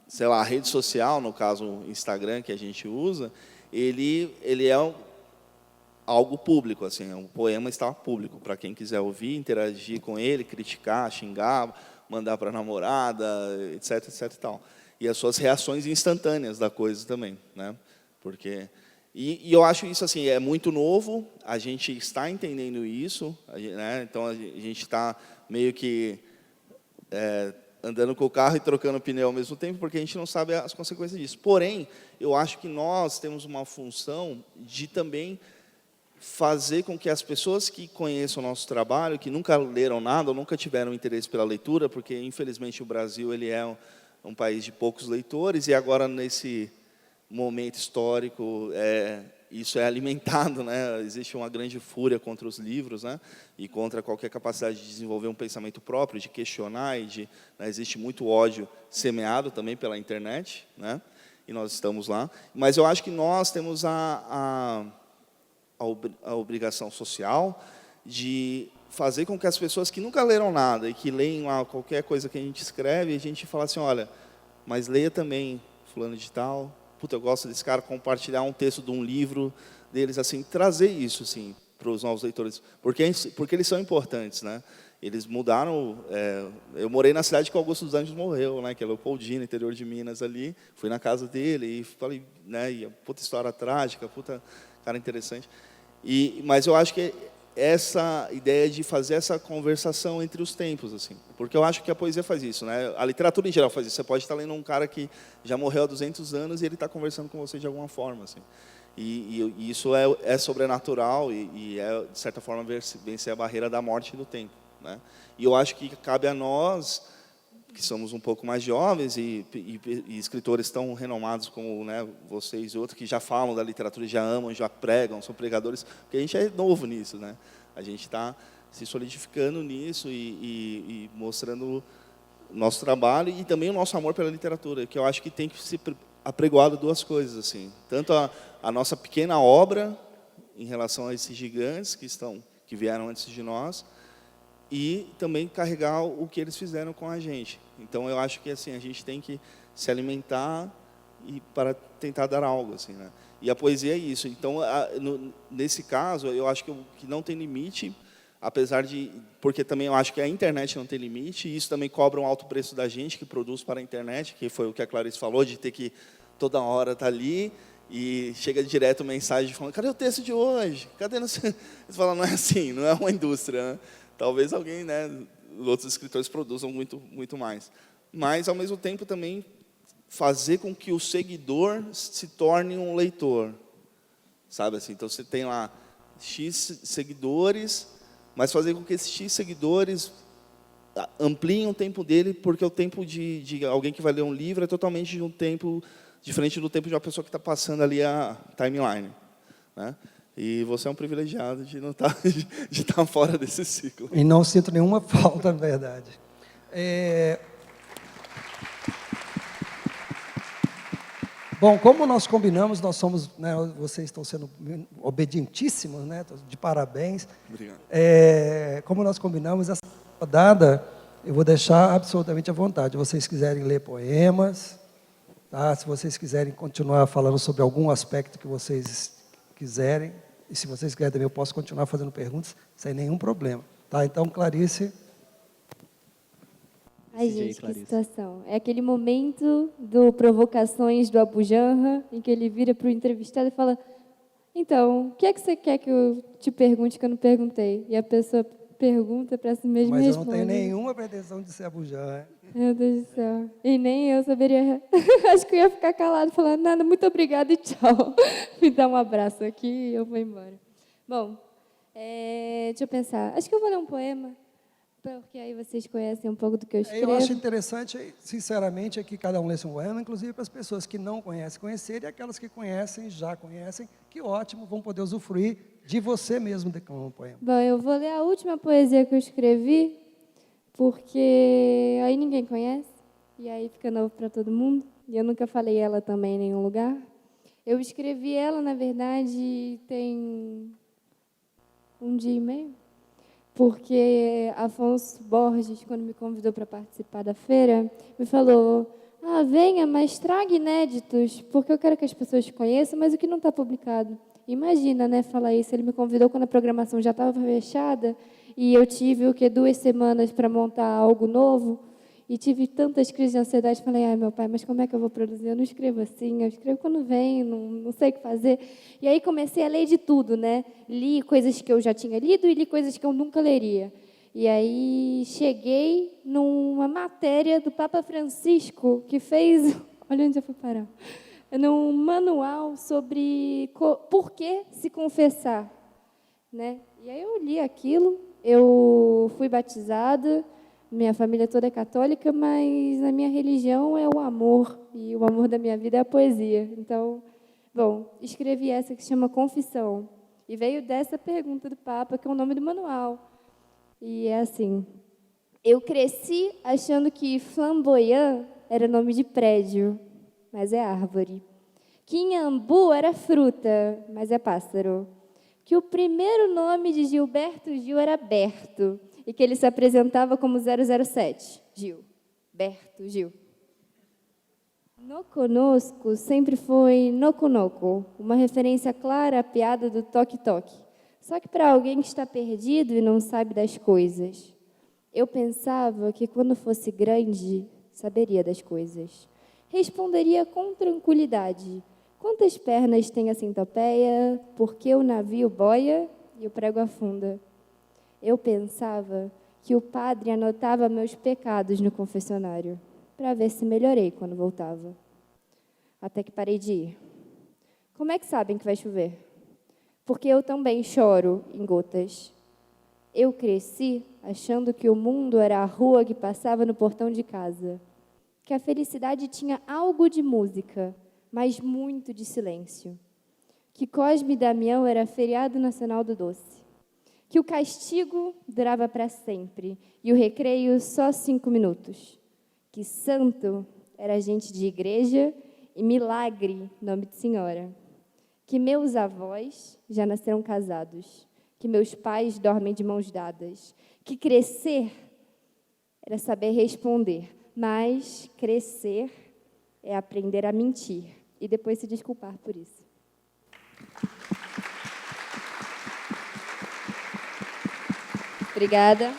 sei lá, a rede social, no caso o Instagram que a gente usa, ele é algo público, assim, um poema está público, para quem quiser ouvir, interagir com ele, criticar, xingar, mandar para a namorada, etc, etc e tal. E as suas reações instantâneas da coisa também, né? Porque... E eu acho isso assim, é muito novo, a gente está entendendo isso, né? Então a gente está meio que andando com o carro e trocando pneu ao mesmo tempo, porque a gente não sabe as consequências disso. Porém, eu acho que nós temos uma função de também fazer com que as pessoas que conheçam o nosso trabalho, que nunca leram nada ou nunca tiveram interesse pela leitura, porque infelizmente o Brasil ele é um país de poucos leitores, e agora nesse momento histórico, isso é alimentado, né? Existe uma grande fúria contra os livros, né? E contra qualquer capacidade de desenvolver um pensamento próprio, de questionar, né? Existe muito ódio semeado também pela internet, né? E nós estamos lá. Mas eu acho que nós temos a obrigação social de fazer com que as pessoas que nunca leram nada e que leem lá qualquer coisa que a gente escreve, a gente fala assim, olha, mas leia também fulano de tal, puta, eu gosto desse cara, compartilhar um texto de um livro deles, assim, trazer isso, assim, para os novos leitores, porque eles são importantes, né? Eles mudaram, eu morei na cidade que o Augusto dos Anjos morreu, né? Que é Leopoldina, interior de Minas ali, fui na casa dele e falei, né? E puta história trágica, puta cara interessante. Mas eu acho que essa ideia de fazer essa conversação entre os tempos, assim, porque eu acho que a poesia faz isso, né? A literatura em geral faz isso. Você pode estar lendo um cara que já morreu há 200 anos e ele está conversando com você de alguma forma, assim. E isso é sobrenatural e de certa forma vencer a barreira da morte e do tempo, né? E eu acho que cabe a nós, que somos um pouco mais jovens e escritores tão renomados como, né, vocês e outros, que já falam da literatura, já amam, já pregam, são pregadores, porque a gente é novo nisso, né? A gente está se solidificando nisso e mostrando o nosso trabalho e também o nosso amor pela literatura, que eu acho que tem que ser apregoado duas coisas, assim, tanto a nossa pequena obra em relação a esses gigantes que vieram antes de nós, e também carregar o que eles fizeram com a gente. Então, eu acho que assim a gente tem que se alimentar para tentar dar algo, assim, né? E a poesia é isso. Então, nesse caso, eu acho que não tem limite, apesar de... Porque também eu acho que a internet não tem limite, e isso também cobra um alto preço da gente que produz para a internet, que foi o que a Clarice falou, de ter que toda hora estar ali, e chega direto mensagem falando, cadê o texto de hoje? Cadê? Você fala, não é assim, não é uma indústria, né? Talvez alguém, né, outros escritores produzam muito, muito mais. Mas, ao mesmo tempo, também fazer com que o seguidor se torne um leitor. Sabe assim? Então, você tem lá X seguidores, mas fazer com que esses X seguidores ampliem o tempo dele, porque o tempo de alguém que vai ler um livro é totalmente de um tempo diferente do tempo de uma pessoa que está passando ali a timeline, né? E você é um privilegiado de não estar de estar fora desse ciclo. E não sinto nenhuma falta, na verdade. Bom, como nós combinamos, nós somos, né, vocês estão sendo obedientíssimos, né, de parabéns. Obrigado. Como nós combinamos, essa rodada eu vou deixar absolutamente à vontade. Se vocês quiserem ler poemas, tá? Se vocês quiserem continuar falando sobre algum aspecto que vocês quiserem, e se vocês quiserem também, eu posso continuar fazendo perguntas sem nenhum problema. Tá? Então, Clarice... Ai, gente, que situação. É aquele momento do Provocações do Abu Janra, em que ele vira para o entrevistado e fala, então, o que é que você quer que eu te pergunte que eu não perguntei? E a pessoa pergunta para si mesma e Mas eu responde. não tenho nenhuma pretensão de ser Abu Janra. Meu Deus do céu. E nem eu saberia. Acho que eu ia ficar calado, falando, nada, muito obrigada e tchau. Me dá um abraço aqui e eu vou embora. Bom, deixa eu pensar. Acho que eu vou ler um poema, porque aí vocês conhecem um pouco do que eu escrevo. Eu acho interessante, sinceramente, é que cada um lesse um poema, inclusive para as pessoas que não conhecem, conhecerem, e aquelas que conhecem, já conhecem, que ótimo, vão poder usufruir de você mesmo declama um poema. Bom, eu vou ler a última poesia que eu escrevi, porque aí ninguém conhece, e aí fica novo para todo mundo, e eu nunca falei ela também em nenhum lugar. Eu escrevi ela, na verdade, tem 1 dia e meio, porque Afonso Borges, quando me convidou para participar da feira, me falou: venha, mas traga inéditos, porque eu quero que as pessoas conheçam, mas o que não está publicado. Imagina, né, falar isso. Ele me convidou quando a programação já estava fechada e eu tive 2 semanas para montar algo novo e tive tantas crises de ansiedade. Falei: ai, meu pai, mas como é que eu vou produzir? Eu não escrevo assim, eu escrevo quando vem, não sei o que fazer. E aí comecei a ler de tudo, né? Li coisas que eu já tinha lido e li coisas que eu nunca leria. E aí cheguei numa matéria do Papa Francisco, que fez... Olha onde eu fui parar. Num manual sobre por que se confessar, né? E aí eu li aquilo, eu fui batizada, minha família toda é católica, mas na minha religião é o amor, e o amor da minha vida é a poesia. Então, bom, escrevi essa que se chama Confissão, e veio dessa pergunta do Papa, que é o nome do manual. E é assim: eu cresci achando que flamboyant era nome de prédio, mas é árvore. Que inhambu era fruta, mas é pássaro. Que o primeiro nome de Gilberto Gil era Berto, e que ele se apresentava como 007. Gil. Berto Gil. No conosco sempre foi noco-noco, uma referência clara à piada do toque-toque. Só que para alguém que está perdido e não sabe das coisas. Eu pensava que quando fosse grande, saberia das coisas. Responderia com tranquilidade: quantas pernas tem a centopeia? Por que o navio boia e o prego afunda? Eu pensava que o padre anotava meus pecados no confessionário, para ver se melhorei quando voltava. Até que parei de ir. Como é que sabem que vai chover? Porque eu também choro em gotas. Eu cresci achando que o mundo era a rua que passava no portão de casa, que a felicidade tinha algo de música, mas muito de silêncio, que Cosme e Damião era feriado nacional do doce, que o castigo durava para sempre e o recreio só 5 minutos, que santo era gente de igreja e milagre, nome de senhora, que meus avós já nasceram casados, que meus pais dormem de mãos dadas, que crescer era saber responder, mas crescer é aprender a mentir e depois se desculpar por isso. Obrigada.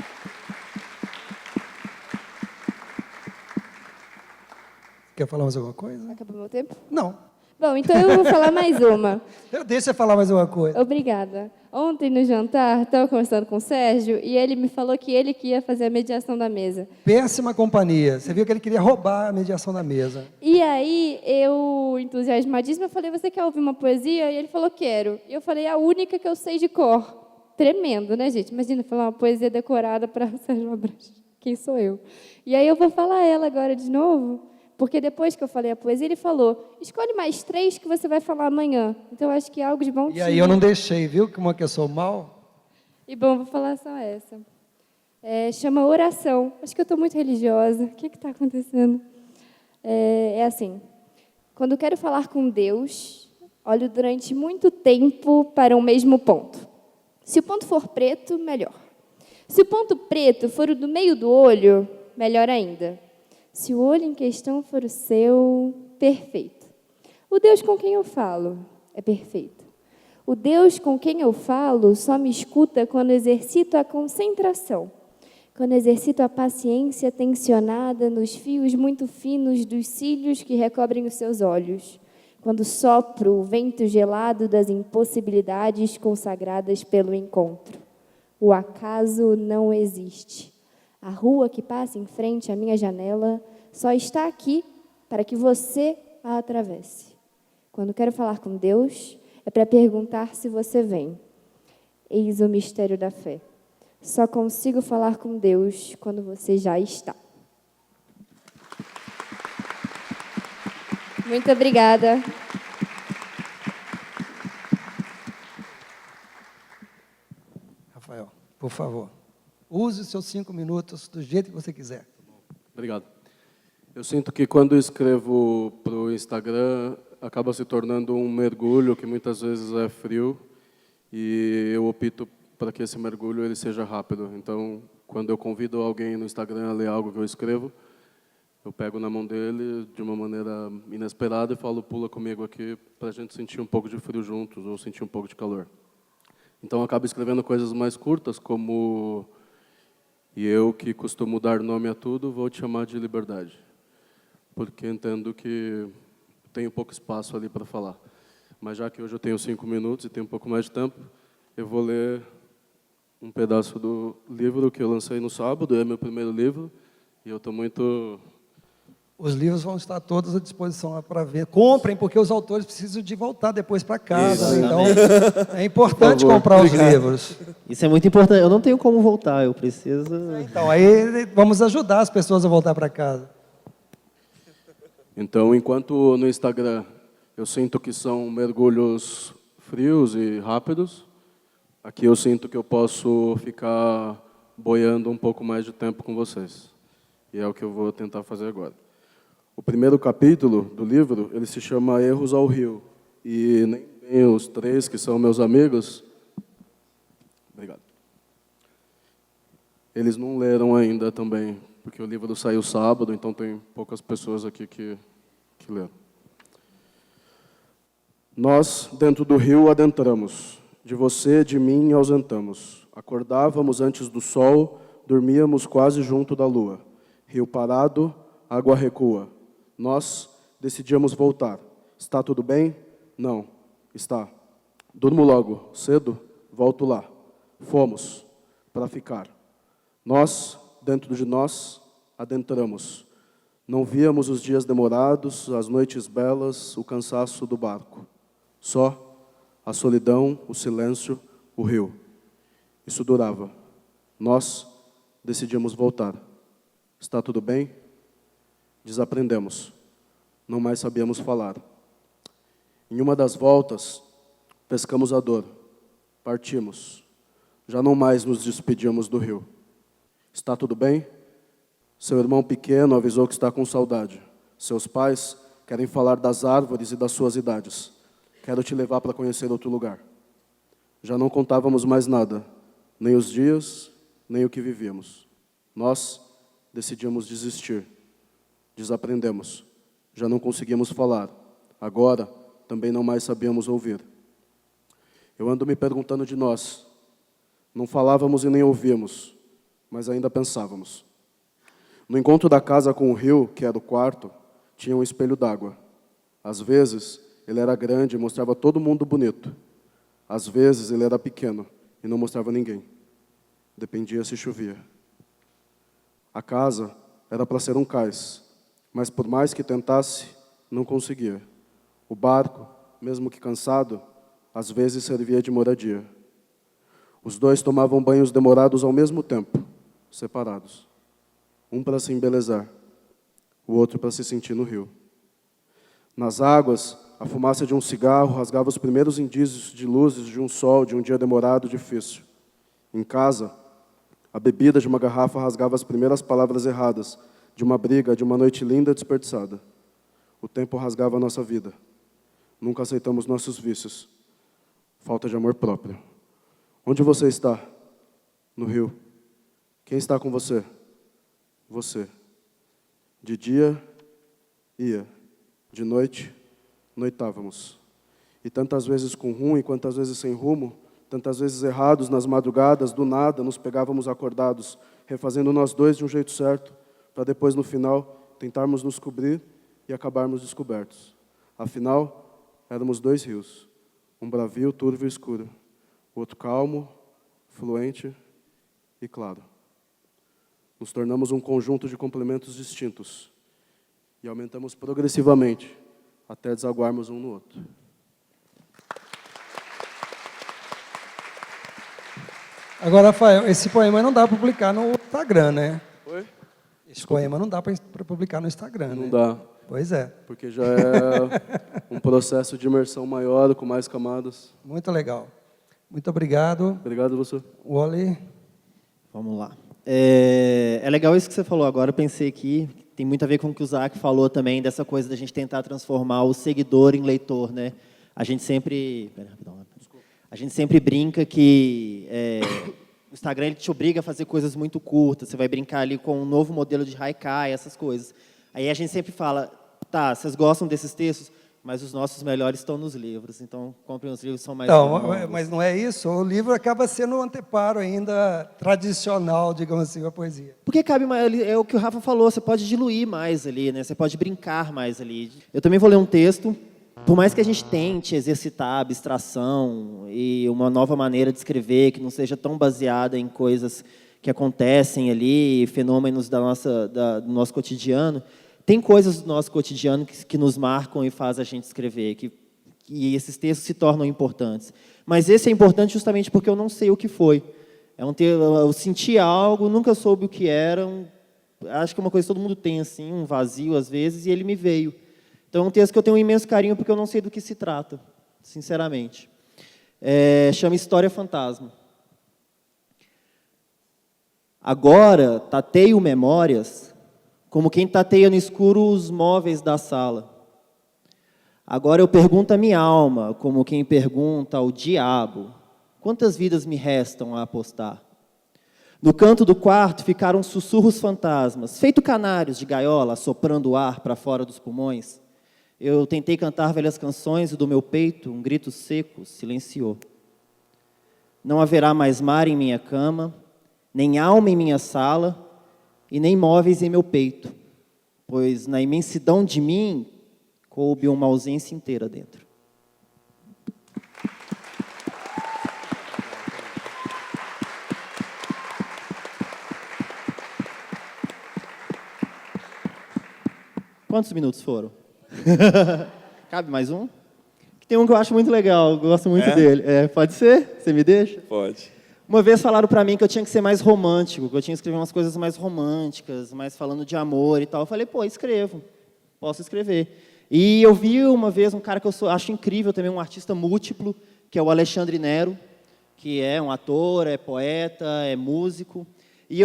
Quer falar mais alguma coisa? Acabou meu tempo? Não. Bom, então eu vou falar mais uma. Eu deixo você falar mais uma coisa. Obrigada. Ontem, no jantar, estava conversando com o Sérgio e ele me falou que ele que ia fazer a mediação da mesa. Péssima companhia. Você viu que ele queria roubar a mediação da mesa. E aí, eu, entusiasmadíssima, falei: você quer ouvir uma poesia? E ele falou: quero. E eu falei: a única que eu sei de cor. Tremendo, né, gente? Imagina falar uma poesia decorada para o Sérgio Abranches. Quem sou eu? E aí eu vou falar ela agora de novo, porque depois que eu falei a poesia, ele falou: escolhe mais 3 que você vai falar amanhã. Então, eu acho que é algo de bom E aí eu não deixei, viu? Como é que eu sou mal? E bom, vou falar só essa. Chama oração. Acho que eu estou muito religiosa. O que está acontecendo? É assim: quando quero falar com Deus, olho durante muito tempo para o mesmo ponto. Se o ponto for preto, melhor. Se o ponto preto for o do meio do olho, melhor ainda. Se o olho em questão for o seu, perfeito. O Deus com quem eu falo é perfeito. O Deus com quem eu falo só me escuta quando exercito a concentração, quando exercito a paciência tensionada nos fios muito finos dos cílios que recobrem os seus olhos, quando sopro o vento gelado das impossibilidades consagradas pelo encontro. O acaso não existe. A rua que passa em frente à minha janela só está aqui para que você a atravesse. Quando quero falar com Deus, é para perguntar se você vem. Eis o mistério da fé. Só consigo falar com Deus quando você já está. Muito obrigada. Rafael, por favor. Use os seus 5 minutos do jeito que você quiser. Obrigado. Eu sinto que quando eu escrevo para o Instagram, acaba se tornando um mergulho que muitas vezes é frio e eu opto para que esse mergulho ele seja rápido. Então, quando eu convido alguém no Instagram a ler algo que eu escrevo, eu pego na mão dele de uma maneira inesperada e falo, pula comigo aqui, para a gente sentir um pouco de frio juntos ou sentir um pouco de calor. Então, eu acabo escrevendo coisas mais curtas, como... E eu, que costumo dar nome a tudo, vou te chamar de liberdade. Porque entendo que tenho pouco espaço ali para falar. Mas já que hoje eu tenho 5 minutos e tenho um pouco mais de tempo, eu vou ler um pedaço do livro que eu lancei no sábado, é meu primeiro livro, e eu estou muito... Os livros vão estar todos à disposição para ver. Comprem, porque os autores precisam de voltar depois para casa. Isso. Então, é importante Por favor. comprar os Obrigado. livros. Isso é muito importante. Eu não tenho como voltar, eu preciso... Então, aí vamos ajudar as pessoas a voltar para casa. Então, enquanto no Instagram eu sinto que são mergulhos frios e rápidos, aqui eu sinto que eu posso ficar boiando um pouco mais de tempo com vocês. E é o que eu vou tentar fazer agora. O primeiro capítulo do livro, ele se chama Erros ao Rio. E nem bem os 3, que são meus amigos... Obrigado. Eles não leram ainda também, porque o livro saiu sábado, então tem poucas pessoas aqui que leram. Nós, dentro do rio, adentramos. De você, de mim, ausentamos. Acordávamos antes do sol, dormíamos quase junto da lua. Rio parado, água recua. Nós decidíamos voltar. Está tudo bem? Não. Está. Durmo logo, cedo, volto lá. Fomos, para ficar. Nós, dentro de nós, adentramos. Não víamos os dias demorados, as noites belas, o cansaço do barco. Só a solidão, o silêncio, o rio. Isso durava. Nós decidimos voltar. Está tudo bem? Desaprendemos. Não mais sabíamos falar. Em uma das voltas, pescamos a dor. Partimos. Já não mais nos despedíamos do rio. Está tudo bem? Seu irmão pequeno avisou que está com saudade. Seus pais querem falar das árvores e das suas idades. Quero te levar para conhecer outro lugar. Já não contávamos mais nada, nem os dias, nem o que vivíamos. Nós decidimos desistir. Desaprendemos. Já não conseguimos falar. Agora, também não mais sabíamos ouvir. Eu ando me perguntando de nós. Não falávamos e nem ouvíamos, mas ainda pensávamos. No encontro da casa com o rio, que era o quarto, tinha um espelho d'água. Às vezes, ele era grande e mostrava todo mundo bonito. Às vezes, ele era pequeno e não mostrava ninguém. Dependia se chovia. A casa era para ser um cais, mas por mais que tentasse, não conseguia. O barco, mesmo que cansado, às vezes servia de moradia. Os dois tomavam banhos demorados ao mesmo tempo, separados. Um para se embelezar, o outro para se sentir no rio. Nas águas, a fumaça de um cigarro rasgava os primeiros indícios de luzes de um sol de um dia demorado e difícil. Em casa, a bebida de uma garrafa rasgava as primeiras palavras erradas de uma briga, de uma noite linda desperdiçada. O tempo rasgava a nossa vida. Nunca aceitamos nossos vícios. Falta de amor próprio. Onde você está? No rio. Quem está com você? Você. De dia, ia. De noite, noitávamos. E tantas vezes com rumo e quantas vezes sem rumo, tantas vezes errados nas madrugadas, do nada, nos pegávamos acordados, refazendo nós dois de um jeito certo, para depois, no final, tentarmos nos cobrir e acabarmos descobertos. Afinal, éramos 2 rios, um bravio, turvo e escuro, o outro calmo, fluente e claro. Nos tornamos um conjunto de complementos distintos e aumentamos progressivamente até desaguarmos um no outro. Agora, Rafael, esse poema não dá para publicar no Instagram, né? Oi? Esse poema não dá para publicar no Instagram, Não né? dá, Pois é. porque já é um processo de imersão maior, com mais camadas. Muito legal. Muito obrigado. Obrigado a você. Wally. Vamos lá. É legal isso que você falou agora, eu pensei aqui, tem muito a ver com o que o Zac falou também, dessa coisa da gente tentar transformar o seguidor em leitor, né? A gente sempre brinca que o Instagram ele te obriga a fazer coisas muito curtas, você vai brincar ali com um novo modelo de haikai, essas coisas. Aí a gente sempre fala, tá, vocês gostam desses textos? Mas os nossos melhores estão nos livros, então comprem os livros, são mais longos. Mas não é isso, o livro acaba sendo um anteparo ainda tradicional, digamos assim, a poesia. Porque cabe mais, é o que o Rafa falou, você pode diluir mais ali, né? Você pode brincar mais ali. Eu também vou ler um texto, por mais que a gente tente exercitar a abstração e uma nova maneira de escrever, que não seja tão baseada em coisas que acontecem ali, fenômenos do nosso cotidiano, tem coisas do nosso cotidiano que nos marcam e faz a gente escrever, e esses textos se tornam importantes. Mas esse é importante justamente porque eu não sei o que foi. Eu senti algo, nunca soube o que era. Acho que é uma coisa que todo mundo tem, assim, um vazio às vezes, e ele me veio. Então é um texto que eu tenho um imenso carinho porque eu não sei do que se trata, sinceramente. Chama História Fantasma. Agora, tateio memórias como quem tateia no escuro os móveis da sala. Agora eu pergunto à minha alma, como quem pergunta ao diabo, quantas vidas me restam a apostar? No canto do quarto ficaram sussurros fantasmas, feito canários de gaiola, soprando o ar para fora dos pulmões. Eu tentei cantar velhas canções e do meu peito um grito seco silenciou. Não haverá mais mar em minha cama, nem alma em minha sala, e nem móveis em meu peito, pois na imensidão de mim coube uma ausência inteira dentro. Quantos minutos foram? Cabe mais um? Tem um que eu acho muito legal, eu gosto muito dele. Pode ser? Você me deixa? Pode. Uma vez falaram para mim que eu tinha que ser mais romântico, que eu tinha que escrever umas coisas mais românticas, mais falando de amor e tal. Eu falei, pô, escrevo, posso escrever. E eu vi uma vez um cara que eu acho incrível também, um artista múltiplo, que é o Alexandre Nero, que é um ator, é poeta, é músico. E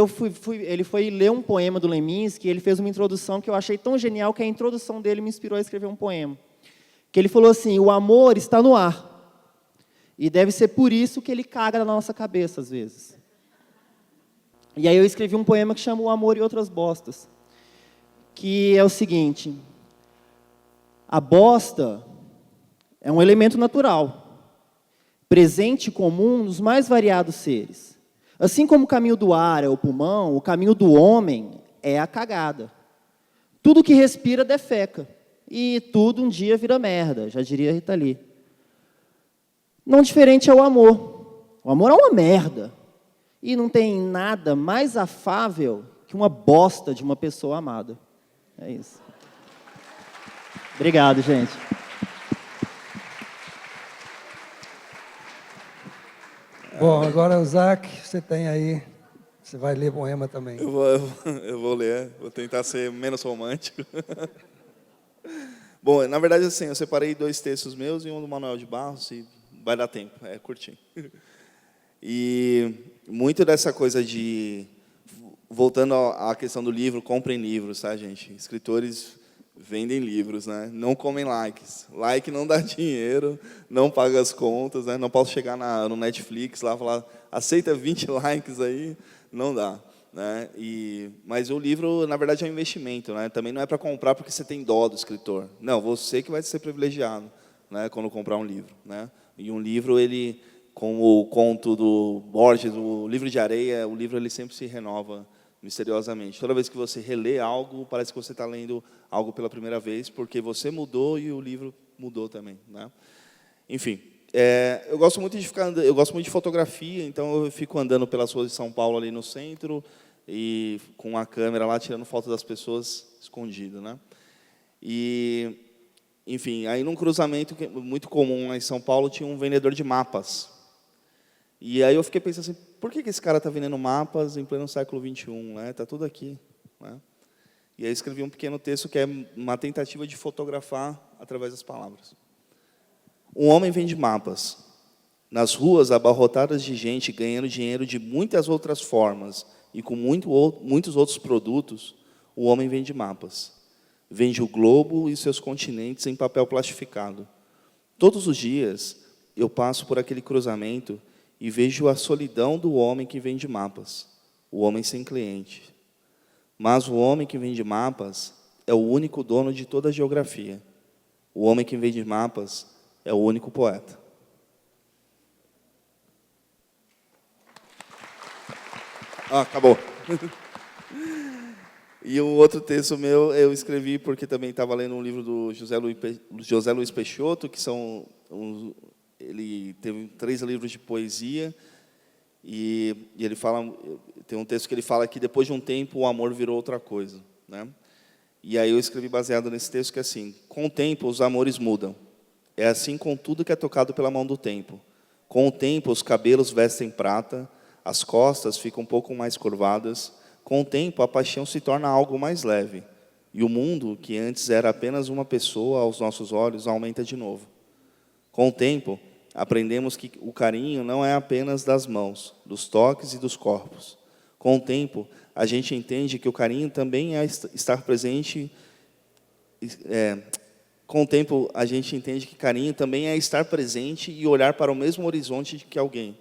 ele foi ler um poema do Leminski, e ele fez uma introdução que eu achei tão genial que a introdução dele me inspirou a escrever um poema. Que ele falou assim, o amor está no ar. E deve ser por isso que ele caga na nossa cabeça, às vezes. E aí eu escrevi um poema que chama O Amor e Outras Bostas. Que é o seguinte, a bosta é um elemento natural, presente e comum nos mais variados seres. Assim como o caminho do ar é o pulmão, o caminho do homem é a cagada. Tudo que respira defeca, e tudo um dia vira merda, já diria Rita Lee. Não diferente é o amor. O amor é uma merda. E não tem nada mais afável que uma bosta de uma pessoa amada. É isso. Obrigado, gente. Bom, agora o Zac, você tem aí, você vai ler poema também. Eu vou ler, vou tentar ser menos romântico. Bom, na verdade, assim, eu separei 2 textos meus e um do Manuel de Barros, e vai dar tempo, é curtinho. E muito dessa coisa de... Voltando à questão do livro, comprem livros, tá, gente? Escritores vendem livros, né? Não comem likes. Like não dá dinheiro, não paga as contas, né? Não posso chegar no Netflix lá e falar, aceita 20 likes aí, não dá. Né? Mas o livro, na verdade, é um investimento. Né? Também não é para comprar porque você tem dó do escritor. Não, você que vai ser privilegiado, né, quando comprar um livro. Né? E um livro, ele, como o conto do Borges, o livro de areia, o livro ele sempre se renova misteriosamente. Toda vez que você relê algo, parece que você está lendo algo pela primeira vez, porque você mudou e o livro mudou também. Né? Enfim, eu gosto muito de fotografia, então eu fico andando pelas ruas de São Paulo ali no centro e com a câmera lá tirando foto das pessoas escondido, né? E enfim, aí num cruzamento muito comum lá em São Paulo tinha um vendedor de mapas. E aí eu fiquei pensando assim, por que esse cara está vendendo mapas em pleno século XXI, né? Tá tudo aqui, né? E aí escrevi um pequeno texto que é uma tentativa de fotografar através das palavras. Um homem vende mapas. Nas ruas abarrotadas de gente ganhando dinheiro de muitas outras formas e com muitos outros produtos, o homem vende mapas. Vende o globo e seus continentes em papel plastificado. Todos os dias eu passo por aquele cruzamento e vejo a solidão do homem que vende mapas, o homem sem cliente. Mas o homem que vende mapas é o único dono de toda a geografia. O homem que vende mapas é o único poeta. Acabou. E um outro texto meu eu escrevi porque também estava lendo um livro do José Luiz Peixoto, que ele teve 3 livros de poesia, e ele fala, tem um texto que ele fala que depois de um tempo o amor virou outra coisa, né? E aí eu escrevi baseado nesse texto que é assim: com o tempo os amores mudam. É assim com tudo que é tocado pela mão do tempo. Com o tempo os cabelos vestem prata, as costas ficam um pouco mais curvadas. Com o tempo a paixão se torna algo mais leve. E o mundo, que antes era apenas uma pessoa aos nossos olhos, aumenta de novo. Com o tempo aprendemos que o carinho não é apenas das mãos, dos toques e dos corpos. Com o tempo a gente entende que o carinho também é estar presente. Com o tempo a gente entende que carinho também é estar presente e olhar para o mesmo horizonte que alguém.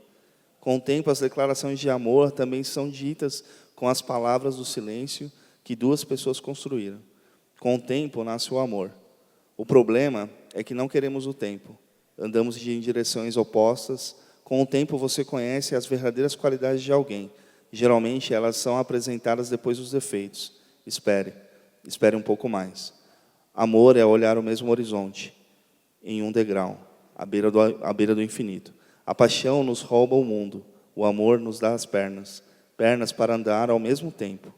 Com o tempo as declarações de amor também são ditas com as palavras do silêncio que 2 pessoas construíram. Com o tempo nasce o amor. O problema é que não queremos o tempo. Andamos em direções opostas. Com o tempo você conhece as verdadeiras qualidades de alguém. Geralmente elas são apresentadas depois dos defeitos. Espere um pouco mais. Amor é olhar o mesmo horizonte, em um degrau, à beira do infinito. A paixão nos rouba o mundo. O amor nos dá as pernas para andar ao mesmo tempo.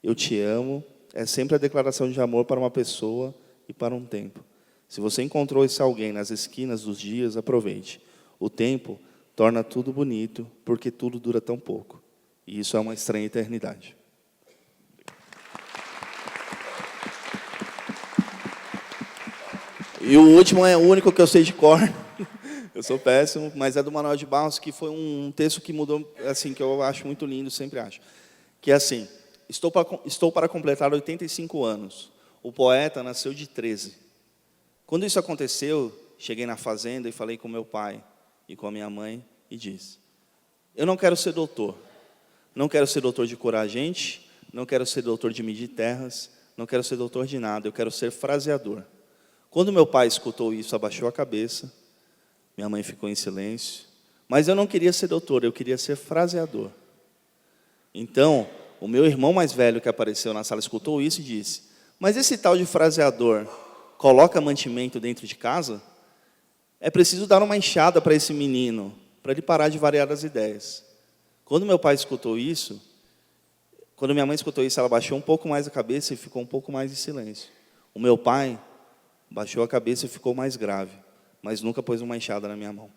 Eu te amo é sempre a declaração de amor para uma pessoa e para um tempo. Se você encontrou esse alguém nas esquinas dos dias, aproveite. O tempo torna tudo bonito, porque tudo dura tão pouco. E isso é uma estranha eternidade. E o último é o único que eu sei de cor. Eu sou péssimo, mas é do Manuel de Barros, que foi um texto que mudou, assim, que eu acho muito lindo, sempre acho. Que é assim: estou para completar 85 anos. O poeta nasceu de 13. Quando isso aconteceu, cheguei na fazenda e falei com meu pai e com a minha mãe e disse: eu não quero ser doutor. Não quero ser doutor de curar gente, não quero ser doutor de medir terras, não quero ser doutor de nada, eu quero ser fraseador. Quando meu pai escutou isso, abaixou a cabeça. Minha mãe ficou em silêncio. Mas eu não queria ser doutor, eu queria ser fraseador. Então, o meu irmão mais velho que apareceu na sala escutou isso e disse: mas esse tal de fraseador coloca mantimento dentro de casa? É preciso dar uma enxada para esse menino, para ele parar de variar as ideias. Quando meu pai escutou isso, quando minha mãe escutou isso, ela baixou um pouco mais a cabeça e ficou um pouco mais em silêncio. O meu pai baixou a cabeça e ficou mais grave, mas nunca pôs uma enxada na minha mão.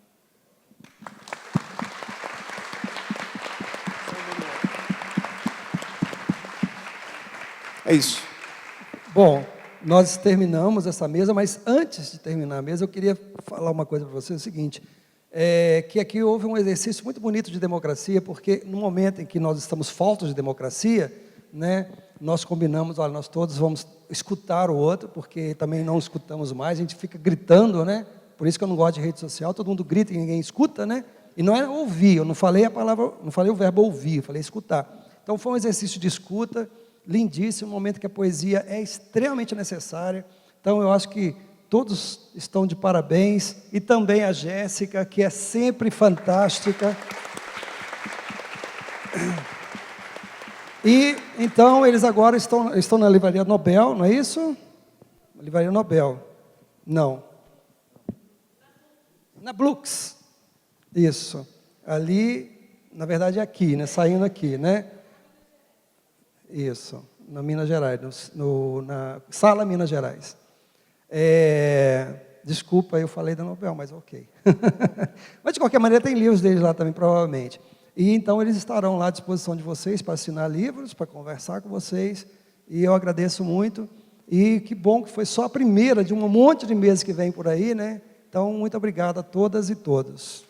É isso. Bom, nós terminamos essa mesa, mas antes de terminar a mesa, eu queria falar uma coisa para você, o seguinte, que aqui houve um exercício muito bonito de democracia, porque no momento em que nós estamos faltos de democracia, né, nós combinamos, olha, nós todos vamos escutar o outro, porque também não escutamos mais, a gente fica gritando, né? Por isso que eu não gosto de rede social, todo mundo grita e ninguém escuta, né? E não é ouvir, eu não falei a palavra, não falei o verbo ouvir, eu falei escutar. Então foi um exercício de escuta, lindíssimo, um momento que a poesia é extremamente necessária. Então eu acho que todos estão de parabéns, e também a Jéssica, que é sempre fantástica. E então eles agora estão na Livraria Nobel, não é isso? Livraria Nobel. Não. Na Blux. Isso. Ali, na verdade, é aqui, né? Saindo aqui, né? Isso. Na Minas Gerais, na Sala Minas Gerais. Desculpa, eu falei da Nobel, mas ok. Mas, de qualquer maneira, tem livros deles lá também, provavelmente. E, então, eles estarão lá à disposição de vocês para assinar livros, para conversar com vocês. E eu agradeço muito. E que bom que foi só a primeira de um monte de mesas que vem por aí, né? Então, muito obrigado a todas e todos.